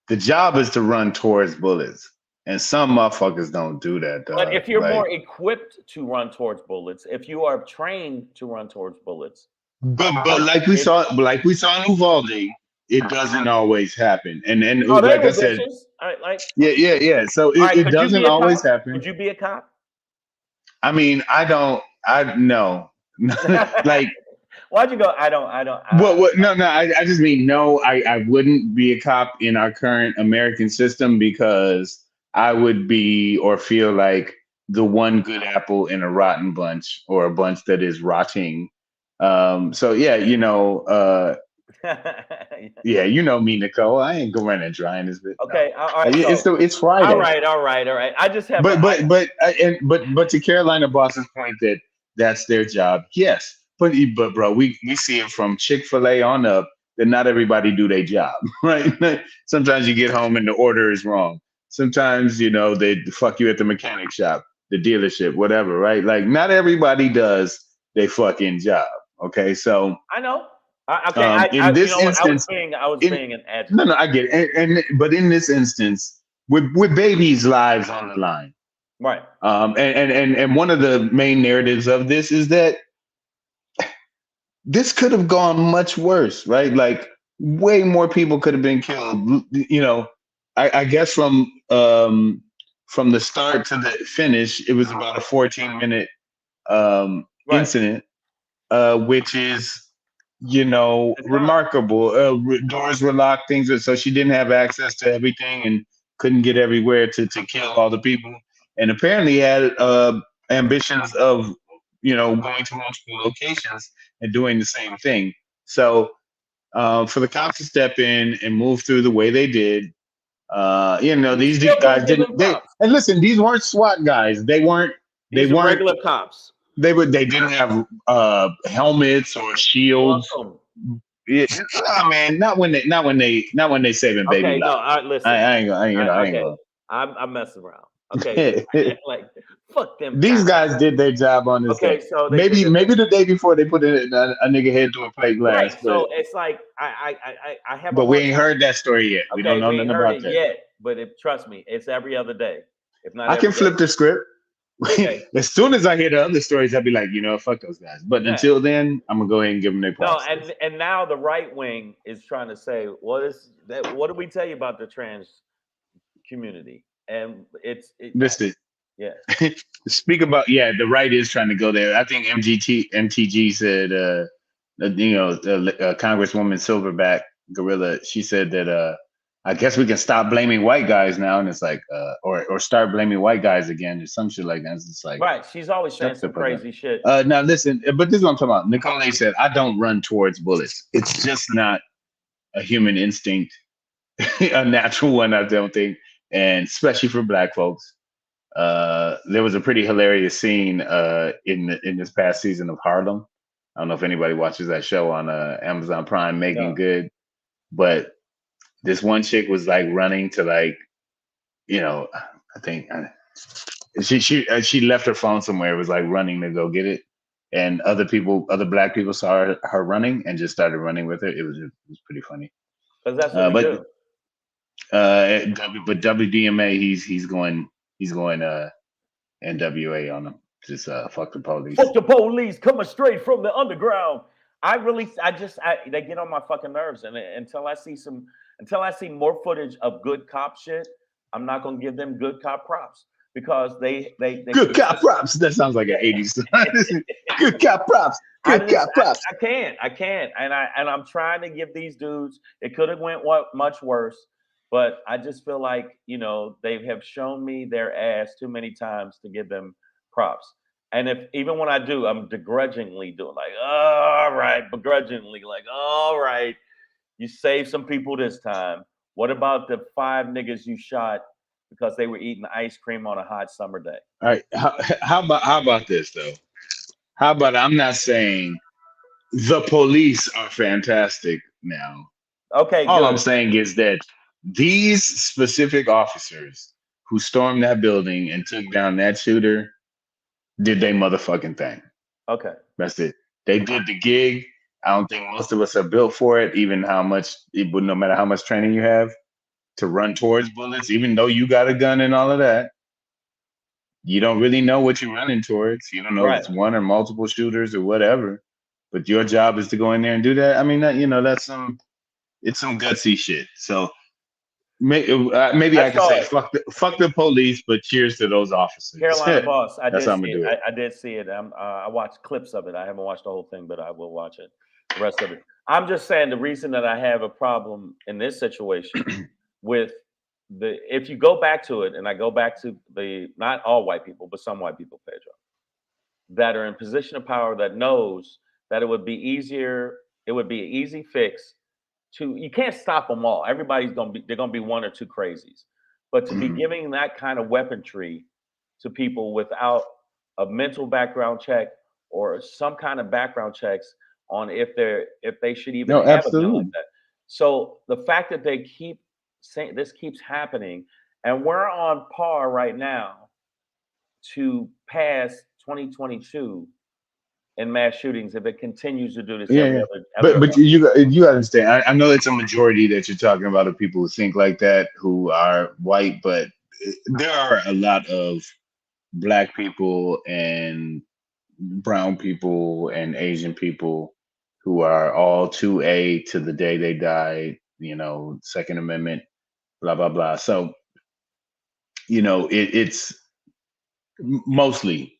The job is to run towards bullets. And some motherfuckers don't do that, dog. But if you're more equipped to run towards bullets, if you are trained to run towards bullets. But like we saw in Uvalde, it doesn't always happen. And like I said, yeah. So it doesn't always happen. Would you be a cop? I mean, I know. Like, why'd you go? I don't. No. I just mean no. I wouldn't be a cop in our current American system because I would be or feel like the one good apple in a rotten bunch or a bunch that is rotting. So yeah, yeah, you know me, Nicole. I ain't going and drying this bit. Okay, no. All right. It's Friday. All right. I just have. But to Carolina boss's point that's their job. Yes, but bro, we see it from Chick-fil-A on up that not everybody do their job, right? Sometimes you get home and the order is wrong. Sometimes they fuck you at the mechanic shop, the dealership, whatever, right? Like not everybody does their fucking job. Okay, so I know. In this instance, I was being an advocate. No, I get it. But in this instance, with babies' lives on the line, right? And one of the main narratives of this is that this could have gone much worse, right? Like way more people could have been killed. I guess from the start to the finish, it was about a 14-minute incident, which is. Remarkable. Doors were locked, so she didn't have access to everything and couldn't get everywhere to kill all the people. And apparently had ambitions of, going to multiple locations and doing the same thing. So for the cops to step in and move through the way they did, these guys didn't. And listen, these weren't SWAT guys. They weren't regular cops. They didn't have helmets or shields. Yeah, man, not when they saving baby lives. No, listen. I ain't gonna. I'm messing around. Okay, like fuck them. These guys did their job on this. Okay, day. So maybe the day before they put a nigga head to a plate glass. Right. So it's like I have. But we ain't heard that story yet. We don't know nothing about that yet. But trust me, it's every other day. If not, I can flip the script. Okay. As soon as I hear the other stories, I'll be like, fuck those guys. But until then, I'm gonna go ahead and give them their props. No, and now the right wing is trying to say, what did we tell you about the trans community? And listen. Yeah. Speak about the right is trying to go there. I think MTG said, Congresswoman Silverback Gorilla. She said that I guess we can stop blaming white guys now, and it's like, or start blaming white guys again, or some shit like that. It's just like, right? She's always saying some crazy shit. Now listen, but this is what I'm talking about. Nicole said, "I don't run towards bullets. It's just not a human instinct, a natural one. I don't think, and especially for Black folks." There was a pretty hilarious scene in this past season of Harlem. I don't know if anybody watches that show on Amazon Prime, Making Good, but. This one chick was like running to I think she left her phone somewhere. It was like running to go get it, and other Black people saw her running and just started running with her. It was pretty funny. Because that's what we do. But WDMA, he's going NWA on them. Just fuck the police. Fuck the police coming straight from the underground. They get on my fucking nerves, and until I see more footage of good cop shit, I'm not gonna give them good cop props because they good cop props. That sounds like an 80s song. Good cop props. Good cop props. I can't, and I'm trying to give these dudes. It could have went much worse. But I just feel like, they have shown me their ass too many times to give them props. And if even when I do, I'm begrudgingly doing like, all right, begrudgingly, like, all right, you saved some people this time. What about the 5 niggas you shot because they were eating ice cream on a hot summer day? All right. How about this though? How about I'm not saying the police are fantastic now. Okay, All I'm good. saying is that these specific officers who stormed that building and took down that shooter did they motherfucking thing. Okay. That's it. They did the gig. I don't think most of us are built for it, even no matter how much training you have to run towards bullets, even though you got a gun and all of that. You don't really know what you're running towards. You don't know if Right. it's one or multiple shooters or whatever. But your job is to go in there and do that. I mean, it's some gutsy shit. So maybe I I can saw say it. fuck the police, but cheers to those officers. Carolina Boss. I That's did how I'm see gonna it. do it. I did see it. I watched clips of it. I haven't watched the whole thing, but I will watch it. The rest of it. I'm just saying the reason that I have a problem in this situation with if you go back to it, and I go back to the not all white people, but some white people, Pedro, that are in position of power that knows that it would be easier. It would be an easy fix you can't stop them all. They're gonna be one or two crazies, but to be Mhm. giving that kind of weaponry to people without a mental background check or some kind of background checks on if they should even No, have a gun like absolutely. that. So the fact that they keep saying this keeps happening, and we're on par right now to pass 2022 in mass shootings if it continues to do this Yeah, every yeah. other But you understand. I know it's a majority that you're talking about of people who think like that who are white, but there are a lot of black people and brown people and Asian people who are all 2A to the day they died, Second Amendment, blah, blah, blah. So, it's mostly,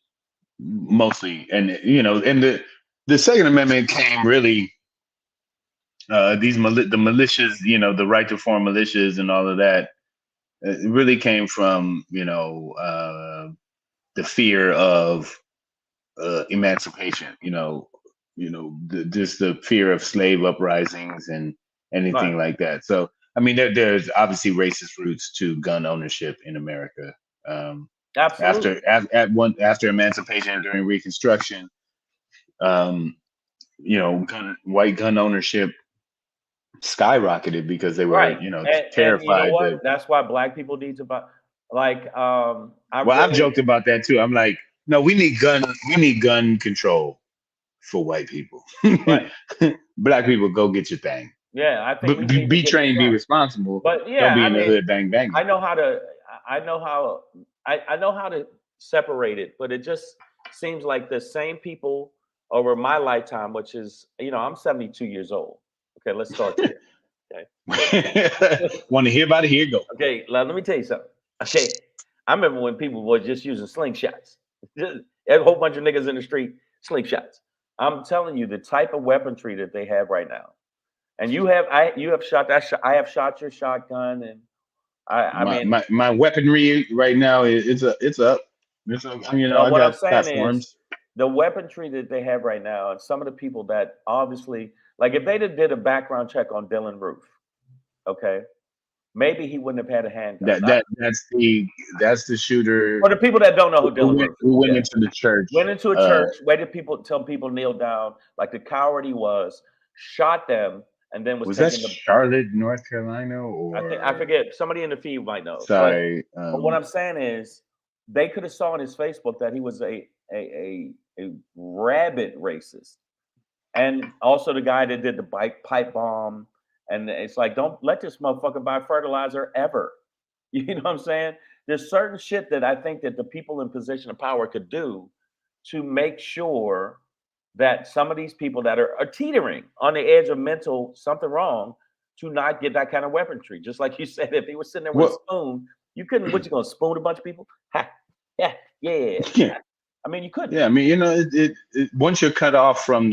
and, and the Second Amendment came really, the militias, the right to form militias and all of that, it really came from, the fear of emancipation, just the fear of slave uprisings and right. anything like that. So, I mean, there's obviously racist roots to gun ownership in America. Um, Absolutely. after emancipation during Reconstruction, um, white gun ownership skyrocketed because they were, Right. And you know terrified what? that. That's why black people need to buy like I Well, I've really joked about that too. I'm like, no, we need gun control for white people. right. Black people, go get your thing. Yeah, I think But we need to be get trained, be responsible. but Don't yeah, be I in the mean, hood bang I banging. know how to I know how I know how to separate it, but it just seems like the same people over my lifetime, which is, I'm 72 years old. Okay, let's start there. Okay. Want to hear about it? Here you go. Okay, let me tell you something. Okay, I remember when people were just using slingshots. Just a whole bunch of niggas in the street, slingshots. I'm telling you, the type of weaponry that they have right now, and you have shot that. I have shot your shotgun, and I My mean, my, my weaponry right now it's up. It's up. no, I what I'm got saying is platforms. the weaponry that they have right now, and some of the people that obviously, like, if they did a background check on Dylan Roof, okay, maybe he wouldn't have had a handgun. That's the shooter For the people that don't know who Dylan Roof is, who went yeah. into the church. Went into a church, waited people tell people kneel down, like the coward he was, shot them, and then was Was that taking the. Charlotte, North Carolina, I or forget. Somebody in the feed might know, sorry? but what I'm saying is, they could have saw on his Facebook that he was a rabid racist, and also the guy that did the bike pipe bomb, and it's like, don't let this motherfucker buy fertilizer ever. You know what I'm saying? There's certain shit that I think that the people in position of power could do to make sure that some of these people that are teetering on the edge of mental something wrong to not get that kind of weaponry. Just like you said, if he was sitting there with a Well, spoon, you couldn't. What, you gonna spoon a bunch of people? Ha, yeah. yeah, I mean, you couldn't. yeah. I mean, once you're cut off from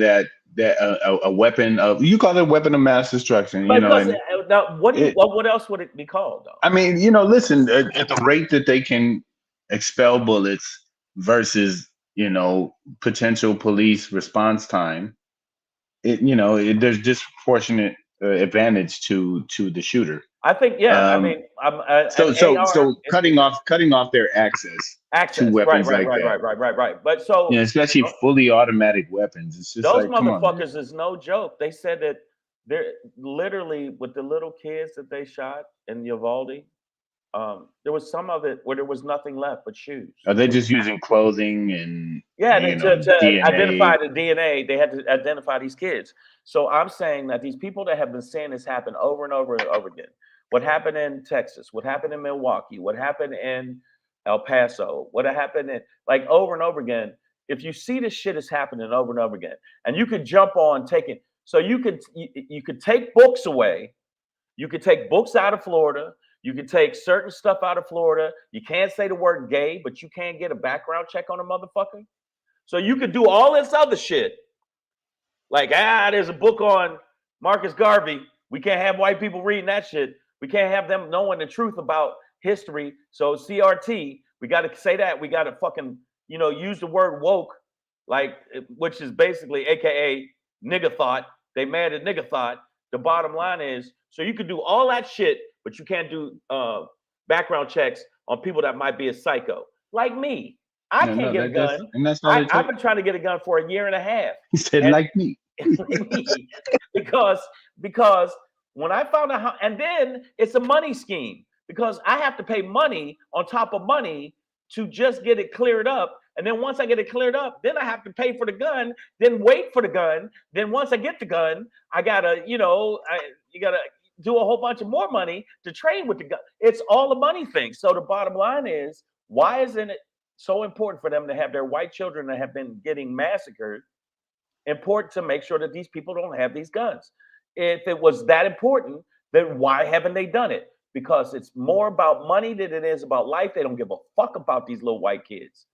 that a weapon of, you call it a weapon of mass destruction, you know, and now, what else would it be called though? I mean, you know, listen, at the rate that they can expel bullets versus, you know, potential police response time, there's disproportionate advantage to the shooter. I think, yeah. I mean, So cutting off their access to weapons like that. Right. But so, you know, especially fully automatic weapons, it's just those like, come on, man. motherfuckers is no joke. They said that they're literally with the little kids that they shot in Uvalde. There was some of it where there was nothing left but shoes. Are they just using clothing and to DNA? identify the DNA? They had to identify these kids. So I'm saying that these people that have been seeing this happen over and over and over again. What happened in Texas? What happened in Milwaukee? What happened in El Paso? What happened in, like, over and over again? If you see this shit is happening over and over again, and you could jump on taking, so you could take books away. You could take books out of Florida. You can take certain stuff out of Florida. You can't say the word gay, but you can't get a background check on a motherfucker. So you could do all this other shit. Like, there's a book on Marcus Garvey. We can't have white people reading that shit. We can't have them knowing the truth about history. So CRT, we got to say that. We got to fucking, use the word woke, like, which is basically AKA nigga thought. They mad at nigga thought. The bottom line is, so you could do all that shit, but you can't do background checks on people that might be a psycho. Like me. I can't get a gun. And that's I've been trying to get a gun for a year and a half. He said, like me. because when I found out and then it's a money scheme, because I have to pay money on top of money to just get it cleared up. And then once I get it cleared up, then I have to pay for the gun, then wait for the gun. Then once I get the gun, I gotta, you gotta do a whole bunch of more money to train with the gun. It's all a money thing. So the bottom line is, why isn't it so important for them to have their white children that have been getting massacred, important to make sure that these people don't have these guns? If it was that important, then why haven't they done it? Because it's more about money than it is about life. They don't give a fuck about these little white kids.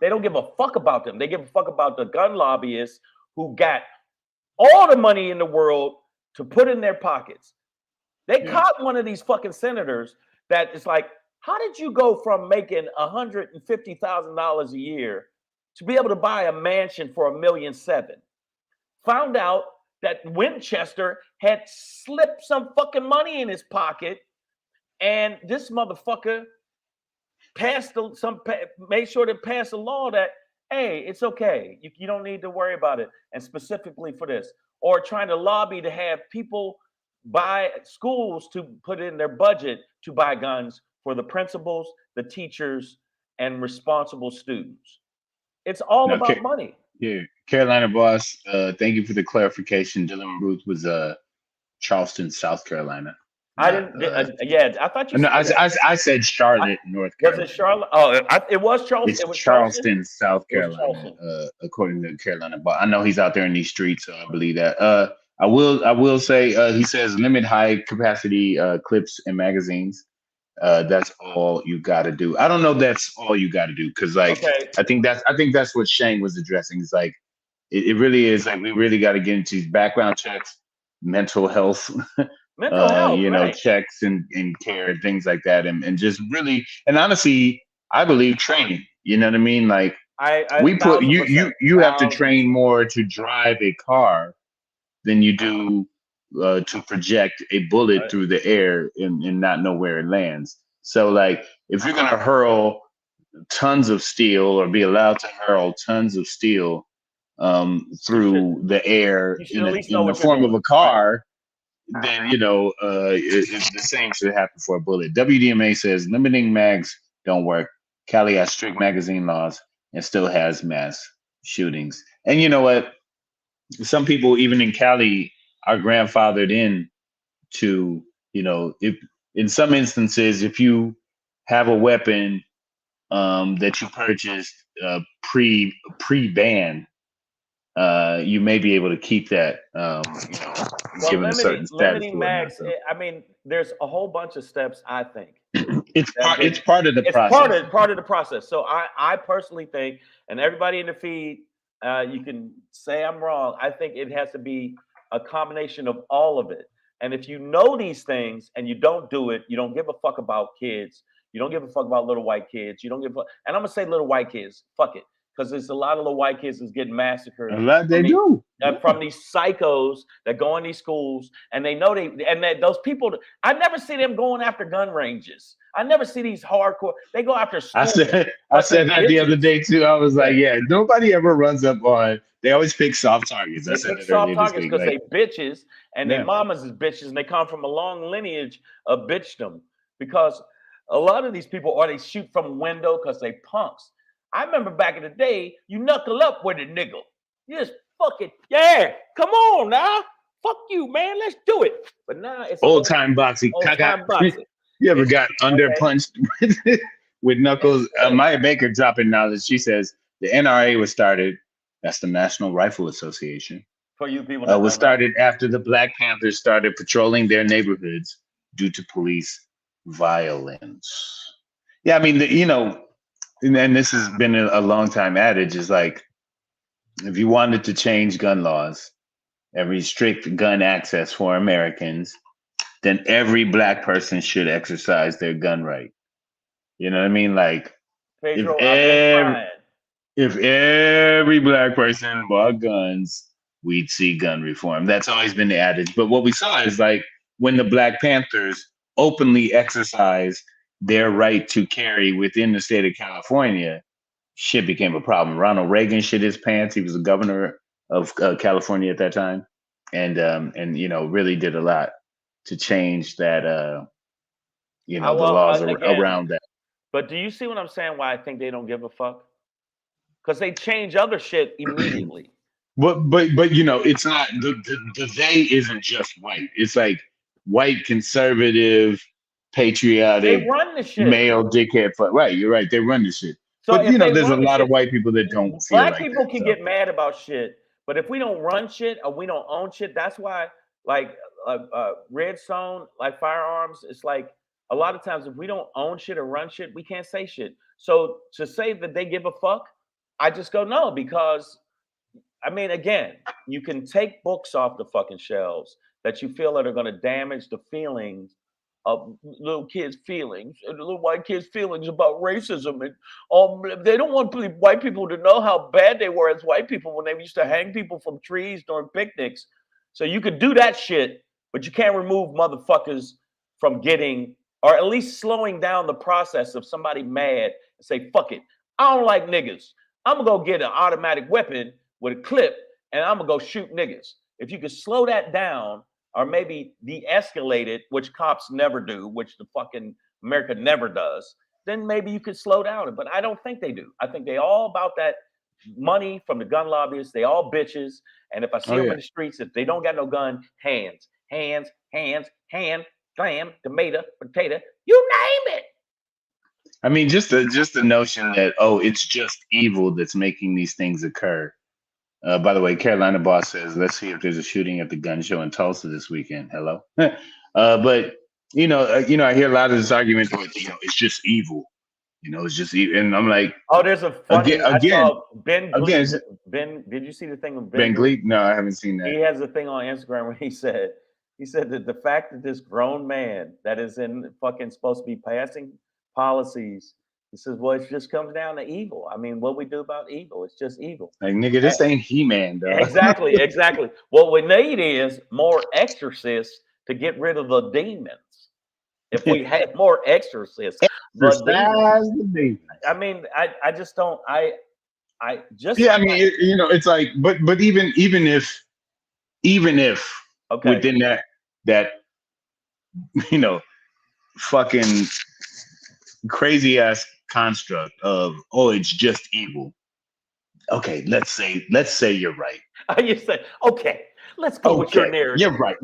They don't give a fuck about them. They give a fuck about the gun lobbyists who got all the money in the world to put in their pockets. They caught one of these fucking senators that is like, how did you go from making $150,000 a year to be able to buy a mansion for $1.7 million? Found out that Winchester had slipped some fucking money in his pocket, and this motherfucker made sure to pass a law that, hey, it's okay. You don't need to worry about it. And specifically for this, or trying to lobby to have people buy schools to put in their budget to buy guns for the principals, the teachers, and responsible students. It's all about money. Yeah. Carolina boss, thank you for the clarification. Dylan Ruth was Charleston, South Carolina. I didn't. I thought you. No, I said Charlotte, North Carolina. Was it Charlotte? Oh, it was Charleston. It's Charleston, South Carolina, according to Carolina. But I know he's out there in these streets, so I believe that. I will say he says limit high capacity clips and magazines. That's all you got to do. I don't know. That's all you got to do, because I think that's what Shang was addressing. It's like it really is like we really got to get into these background checks, mental health. Checks and care and things like that, and just really, and honestly, I believe training. You know what I mean? Like we put you have to train more to drive a car than you do to project a bullet through the air and not know where it lands. So like, if you're gonna hurl tons of steel or be allowed to hurl tons of steel through the air in the form of a car, then it's the same should happen for a bullet. WDMA says limiting mags don't work. Cali has strict magazine laws and still has mass shootings. And you know what? Some people, even in Cali, are grandfathered in to, if in some instances, if you have a weapon that you purchased pre-ban, you may be able to keep that, given a certain status. Limiting mags. I mean, there's a whole bunch of steps. I think it's part of the process. Part of the process. So I personally think, and everybody in the feed, You can say I'm wrong. I think it has to be a combination of all of it. And if you know these things and you don't do it, you don't give a fuck about kids. You don't give a fuck about little white kids. You don't give a fuck. And I'm gonna say little white kids. Fuck it, because there's a lot of little white kids that's getting massacred. A lot they do From these psychos that go in these schools and they know that those people. I never see them going after gun ranges. I never see these hardcore. They go after schools. I said that the other day too. I was like, yeah, nobody ever runs up on. They always pick soft targets. They pick soft targets because they bitches and their mamas is bitches and they come from a long lineage of bitchdom. Because a lot of these people, or they shoot from a window because they punks. I remember back in the day, you knuckle up with a nigga. You just fuck it. Yeah, come on now. Fuck you, man. Let's do it. But now it's old time boxing. You ever got under punched with knuckles? Maya Baker dropping knowledge. She says the NRA was started. That's the National Rifle Association. For you people, was started after the Black Panthers started patrolling their neighborhoods due to police violence. Yeah, I mean, and this has been a long time adage. Is like, if you wanted to change gun laws and restrict gun access for Americans, then every Black person should exercise their gun right. You know what I mean? Like, Pedro, if every Black person bought guns, we'd see gun reform. That's always been the adage. But what we saw is like when the Black Panthers openly exercised their right to carry within the state of California, shit became a problem. Ronald Reagan shit his pants. He was the governor of California at that time, and really did a lot to change that. The laws around that. But do you see what I'm saying? Why I think they don't give a fuck? Because they change other shit immediately. But it's not the they isn't just white. It's like white conservative, patriotic, they run the shit. Male dickhead. Right, you're right. They run the shit. So but there's a lot of white people that don't feel Black people can get mad about shit, but if we don't run shit or we don't own shit, that's why like Redstone, like firearms, it's like a lot of times if we don't own shit or run shit, we can't say shit. So to say that they give a fuck, I just go no, because I mean, again, you can take books off the fucking shelves that you feel that are going to damage the feelings of little kids' feelings, and little white kids' feelings about racism, and they don't want white people to know how bad they were as white people when they used to hang people from trees during picnics. So you could do that shit, but you can't remove motherfuckers from getting, or at least slowing down the process of somebody mad and say, fuck it, I don't like niggas. I'm gonna go get an automatic weapon with a clip and I'm gonna go shoot niggas. If you could slow that down or maybe de-escalate it, which cops never do, which the fucking America never does, then maybe you could slow down it. But I don't think they do. I think they all about that money from the gun lobbyists. They all bitches. And if I see them in the streets, if they don't got no gun, hands, hand, clam, tomato, potato, you name it. I mean, just the notion that, it's just evil that's making these things occur. By the way, Carolina Boss says, let's see if there's a shooting at the gun show in Tulsa this weekend. Hello. But, I hear a lot of this argument with, it's just evil. It's just evil. And I'm like, there's a funny, I saw Ben Gleek. Ben, did you see the thing with Ben Gleek? No, I haven't seen that. He has a thing on Instagram where he said that the fact that this grown man that is in fucking supposed to be passing policies, he says, well, it just comes down to evil. I mean, what we do about evil, it's just evil. Like, nigga, this ain't He-Man, dog. Exactly. What we need is more exorcists to get rid of the demons. If we had more exorcists, the demons. I mean, I just don't. I just. Yeah, I mean, it's like, but even if within that fucking crazy ass construct of it's just evil. Okay, let's say you're right. You say, okay, let's go with your narrative. You're right.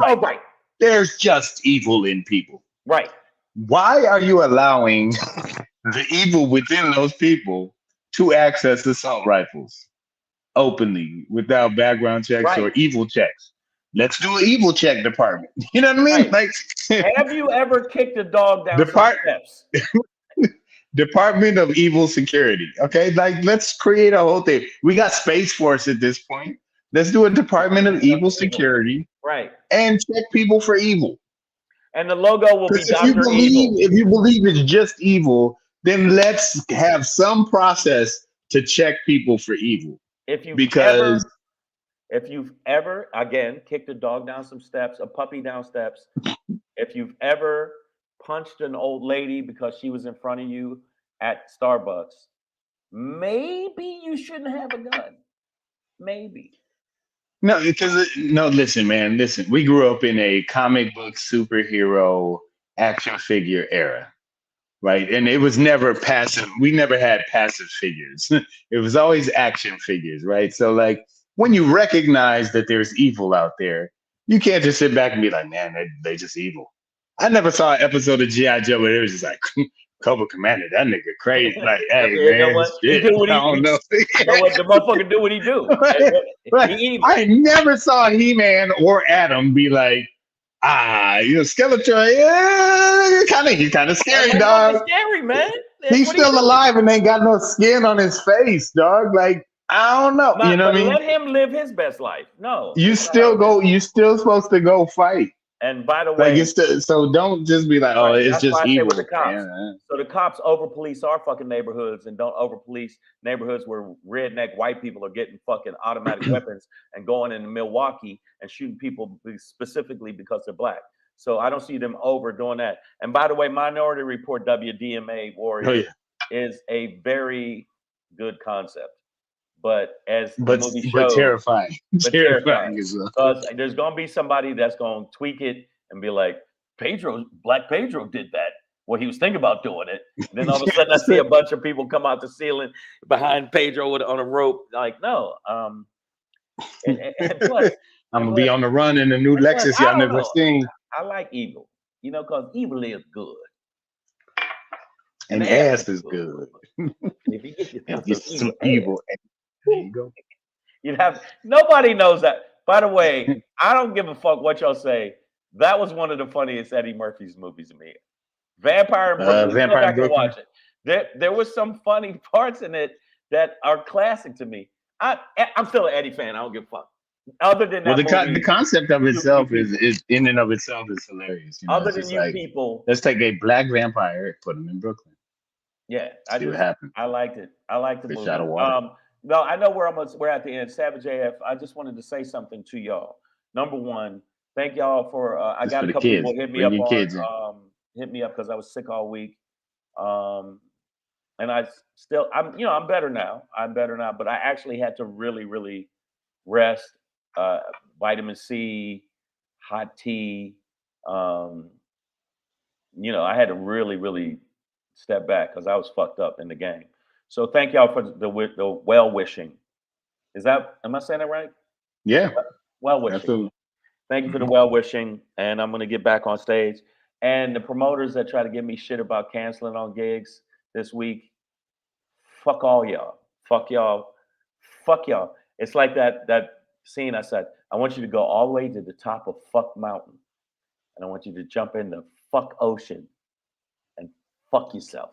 All right. There's just evil in people. Right. Why are you allowing the evil within those people to access assault rifles openly without background checks or evil checks? Let's do an evil check department. You know what I mean? Right. Like, have you ever kicked a dog down some steps? Department of Evil Security. Okay, like let's create a whole thing. We got Space Force at this point. Let's do a Department of Evil Security, right? And check people for evil. And the logo will be Because Dr. Evil. if you believe it's just evil, then let's have some process to check people for evil. If you've Because ever, again, kicked a dog down some steps, a puppy down steps, if you've ever punched an old lady because she was in front of you at Starbucks, maybe you shouldn't have a gun. Maybe. no, listen, man, listen. We grew up in a comic book superhero action figure era, right? And it was never passive. We never had passive figures. It was always action figures, right? So like when you recognize that there's evil out there, you can't just sit back and be like, man, they just evil. I never saw an episode of G.I. Joe where it was just like Cobra Commander, that nigga crazy. Like, hey You know man, what? shit. He do what I don't know. you know what the motherfucker do what he do. Right. He evil. I never saw He-Man or Adam be like, Skeletor, yeah, he's kind of scary, dog. Scary, man. He's still alive and ain't got no skin on his face, dog. Like, I don't know. You know what I mean? Let him live his best life. No. You still supposed to go fight. And by the way, so don't just be like, oh, it's just evil. With the cops. So the cops over police our fucking neighborhoods and don't over police neighborhoods where redneck white people are getting fucking automatic weapons and going into Milwaukee and shooting people specifically because they're black. So I don't see them over doing that. And by the way, Minority Report WDMA Warriors is a very good concept. But as the movie shows, but terrifying. Terrifying because there's gonna be somebody that's gonna tweak it and be like, Black Pedro did that. Well, he was thinking about doing it. And then all of a sudden, I see a bunch of people come out the ceiling behind Pedro on a rope. Like, no. And plus, I'm gonna be on the run in a new Lexus y'all never seen. I like evil, because evil is good. And ass is good. If you get some evil. There you go. Nobody knows that. By the way, I don't give a fuck what y'all say. That was one of the funniest Eddie Murphy's movies to me. Vampire in Brooklyn. Vampire in Brooklyn. Watch it. There was some funny parts in it that are classic to me. I'm still an Eddie fan. I don't give a fuck. Other than that, the concept of itself is in and of itself is hilarious. Other than people, let's take a black vampire, put him in Brooklyn. Yeah, see what happened. I liked it. I liked the movie. Shot of water. No, I know we're at the end. Savage AF. I just wanted to say something to y'all. Number one, thank y'all for. I got a couple people hit me up hit me up because I was sick all week, and I'm better now. But I actually had to really, really rest. Vitamin C, hot tea. I had to really, really step back because I was fucked up in the game. So thank y'all for the well wishing. Am I saying that right? Yeah. Well wishing. Absolutely. Thank you for the well wishing. And I'm going to get back on stage. And the promoters that try to give me shit about canceling on gigs this week, fuck all y'all. Fuck y'all. Fuck y'all. It's like that scene I said, I want you to go all the way to the top of fuck mountain. And I want you to jump in the fuck ocean and fuck yourself.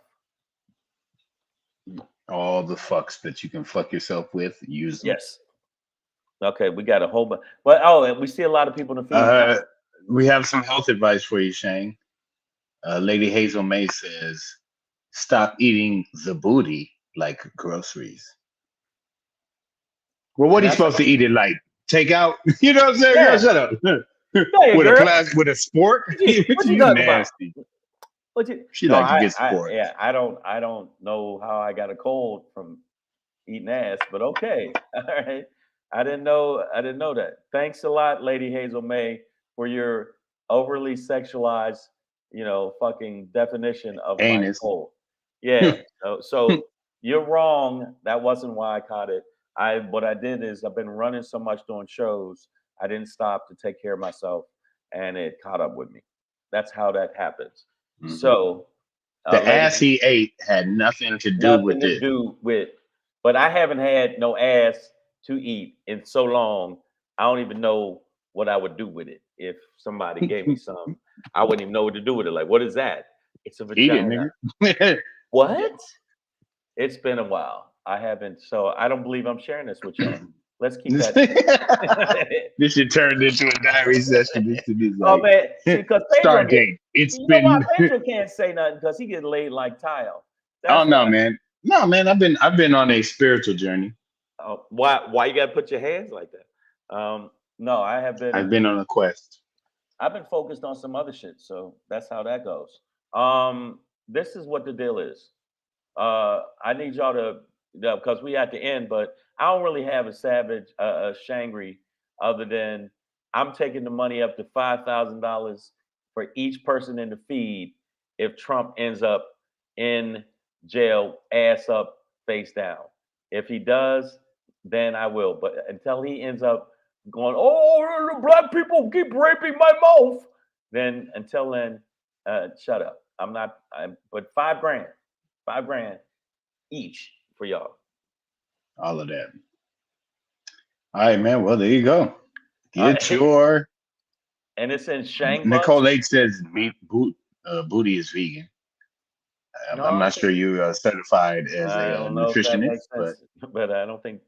All the fucks that you can fuck yourself with, use them. Yes. Okay, we got a whole bunch. Well, and we see a lot of people in the field. We have some health advice for you, Shang. Lady Hazel May says, stop eating the booty like groceries. Well, what are you supposed to eat it like? Take out? You know what I'm saying? Yeah. Girl, shut up. With a sport? What you nasty. She likes to get sport. I don't know how I got a cold from eating ass, but okay. All right. I didn't know that. Thanks a lot, Lady Hazel May, for your overly sexualized, fucking definition of anus. My cold. Yeah. So you're wrong. That wasn't why I caught it. What I did is I've been running so much doing shows, I didn't stop to take care of myself, and it caught up with me. That's how that happens. Mm-hmm. So the ass he ate had nothing to do with it. But I haven't had no ass to eat in so long. I don't even know what I would do with it. If somebody gave me some, I wouldn't even know what to do with it. Like, what is that? It's a vagina. Eat it, nigga. What? It's been a while. I haven't, so I don't believe I'm sharing this with y'all. Let's keep that. This should turn into a diary session. This is Oh like man, see, because Pedro start date. It's you know why been. Pedro can't say nothing because he get laid like tile. Oh That's no, why. man. No, man. I've been on a spiritual journey. Why you gotta put your hands like that? No, I have I've been. been on a quest. I've been focused on some other shit, so that's how that goes. This is what the deal is. I need y'all to because we at the end, but I don't really have a savage a Shangri other than I'm taking the money up to $5,000 for each person in the feed if Trump ends up in jail, ass up, face down. If he does, then I will. But until he ends up going, oh, the black people keep raping my mouth, then until then, shut up. I'm not. But 5 grand, 5 grand each for y'all. All of that. All right, man. Well, there you go. Uh, Get your. and it's in Shang Bucks. Nicole H says booty is vegan. No, I'm I don't not think. sure you are certified as I a don't know if that nutritionist, makes sense, but I don't think.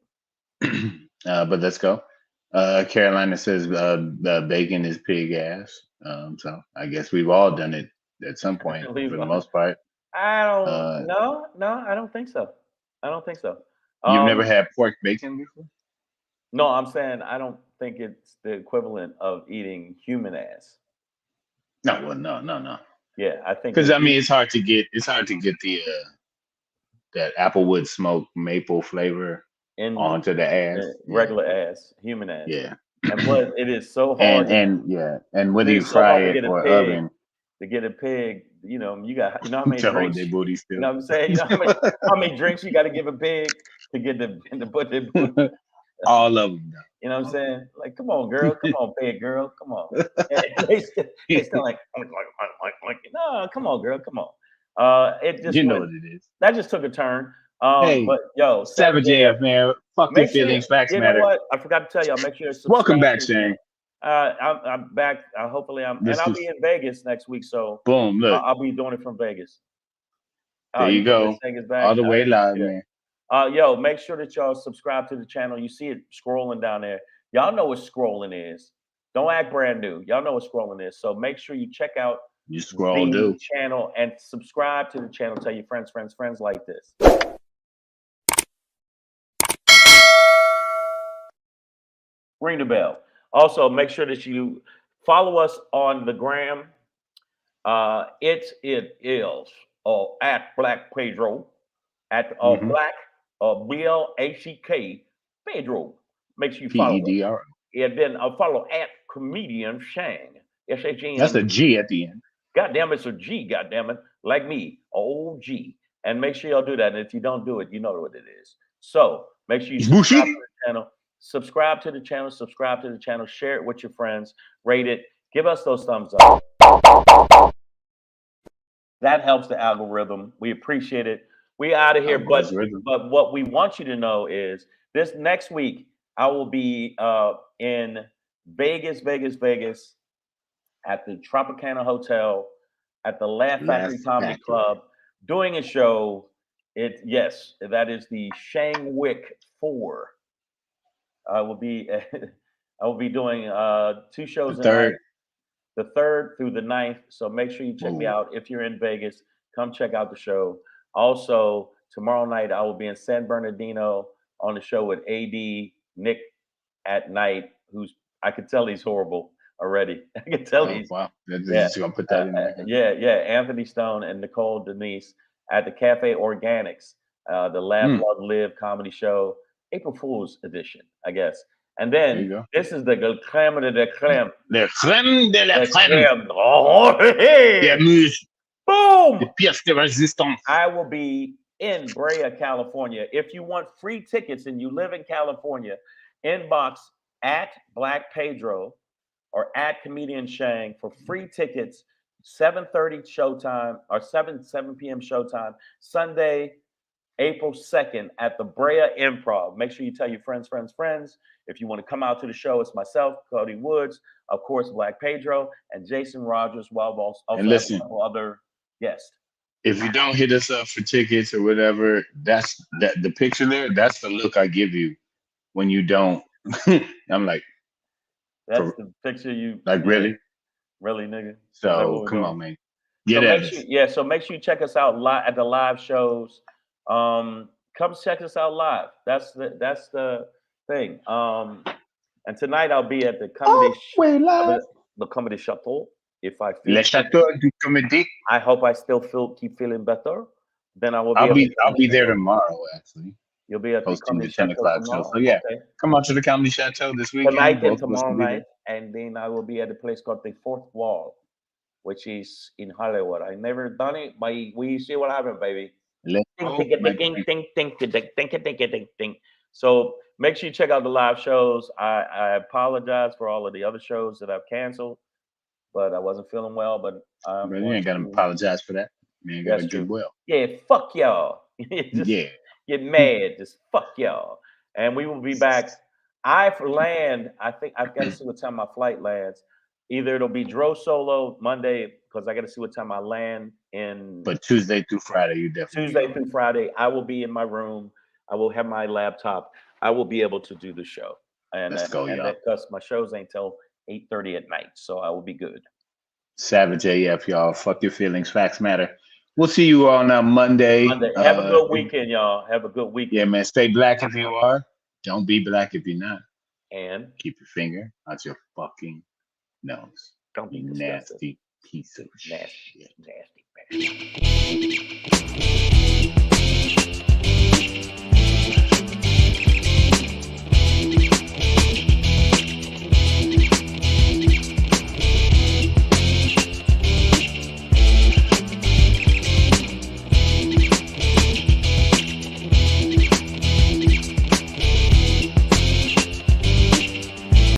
but let's go. Carolina says bacon is pig ass. So I guess we've all done it at some point for the most part. I don't. Uh, No, I don't think so. I don't think so. you've never Um, had pork bacon before? no, I'm saying I don't think it's the equivalent of eating human ass. No, well, no. Yeah, I think Because you're I mean, it's hard to get the that applewood smoke maple flavor in onto the ass. Yeah, regular ass, human ass. yeah. And but it is so hard to And it whether you is so fry hard to it get a or pig. oven To get a pig, you got how many to hold drinks their booty you still. know what I'm saying? You know how many drinks you got to give a pig to get the to put their booty. All of them. You know what I'm saying? Like, come on, girl, come on, pig girl, come on. And they still like, no, come on, girl, come on. It just You know went. what it is. That just took a turn. Hey, But yo, Savage Savage AF, AF, man. Fuck your make sure feelings. Facts you know matter. what I forgot to tell y'all. Make sure you Welcome subscribe back, to the channel. Shane. I'm back. Hopefully, and This I'll is be in Vegas next week, so boom. Look, I'll be doing it from Vegas. Oh, there you you put the go. Shang Is Back. All the I way didn't live, see man. that. Yo, make sure that y'all subscribe to the channel. You see it scrolling down there. Y'all know what scrolling is. Don't act brand new. Y'all know what scrolling is. So make sure you check out You scroll, the do. channel and subscribe to the channel. Tell your friends like this. Ring the bell. Also, make sure that you follow us on the gram. It is at Black Pedro at Mm-hmm. Black BLACK Pedro. Make sure you follow us. PEDR. And then follow at Comedian Shang. That's SHN. a G at the end. God damn it's a G, God damn it. Like me, OG. And make sure y'all do that. And if you don't do it, you know what it is. So make sure you subscribe to Bushi. the channel. Subscribe to the channel, share it with your friends, rate it, give us those thumbs up. That helps the algorithm. We appreciate it. We out of here. But Rhythm. what we want you to know is this next week I will be in Vegas at the Tropicana Hotel at the Laugh Factory Comedy Club doing a show. Yes, that is the Shang Wick 4. I will be I will be doing 2 shows a night, the 3rd through the 9th. So make sure you check me out. If you're in Vegas, come check out the show. Also, tomorrow night I will be in San Bernardino on the show with AD Nick at night, who's I can tell he's horrible already. I can tell he's wow. Just gonna put that in there. yeah. Anthony Stone and Nicole Denise at the Cafe Organics, the Laugh Love Live comedy show, April Fool's edition, I guess. And then this is the crème de la crème. Le crème de la crème. Oh, hey. Boom. The pièce de résistance. I will be in Brea, California. If you want free tickets and you live in California, inbox at Black Pedro or at Comedian Shang for free tickets. 7:30 showtime or 7 p.m. showtime Sunday, April 2nd at the Brea Improv. Make sure you tell your friends. If you want to come out to the show, it's myself, Cody Woods, of course, Black Pedro, and Jason Rogers, while also and listen, other guests. If you don't hit us up for tickets or whatever, that's the picture there. That's the look I give you when you don't. I'm like, That's the picture you really, nigga. So come on, man. So make sure you check us out live at the live shows. Come check us out live. That's the thing. And tonight I'll be at the comedy the comedy chateau. If I feel Le Chateau du Comédie. I hope I still keep feeling better. Then I will be. I'll be there tomorrow. Actually, you'll be at the hosting comedy the 10 o'clock tomorrow? show. So yeah, come out to the Comedy Chateau this weekend. Tonight and tomorrow night, and then I will be at a place called the Fourth Wall, which is in Hollywood. I never done it, but we see what happens, baby. So make sure you check out the live shows. I apologize for all of the other shows that I've canceled, but I wasn't feeling well. But you ain't gotta apologize for that. You ain't gotta get well. Yeah, fuck y'all. Just get mad. Just fuck y'all. And we will be back. I think I've got to see what time my flight lands. Either it'll be Dro Solo Monday because I got to see what time I land in. But Tuesday through Friday, you definitely. Tuesday through Friday, I will be in my room. I will have my laptop. I will be able to do the show. And let's go, y'all. Because my shows ain't till 8:30 at night, so I will be good. Savage AF, y'all. Fuck your feelings. Facts matter. We'll see you on Monday. Have a good weekend, y'all. Have a good weekend. Yeah, man. Stay black if you are. Don't be black if you're not. And keep your finger out your fucking nose. Don't be nasty piece of nasty bastard.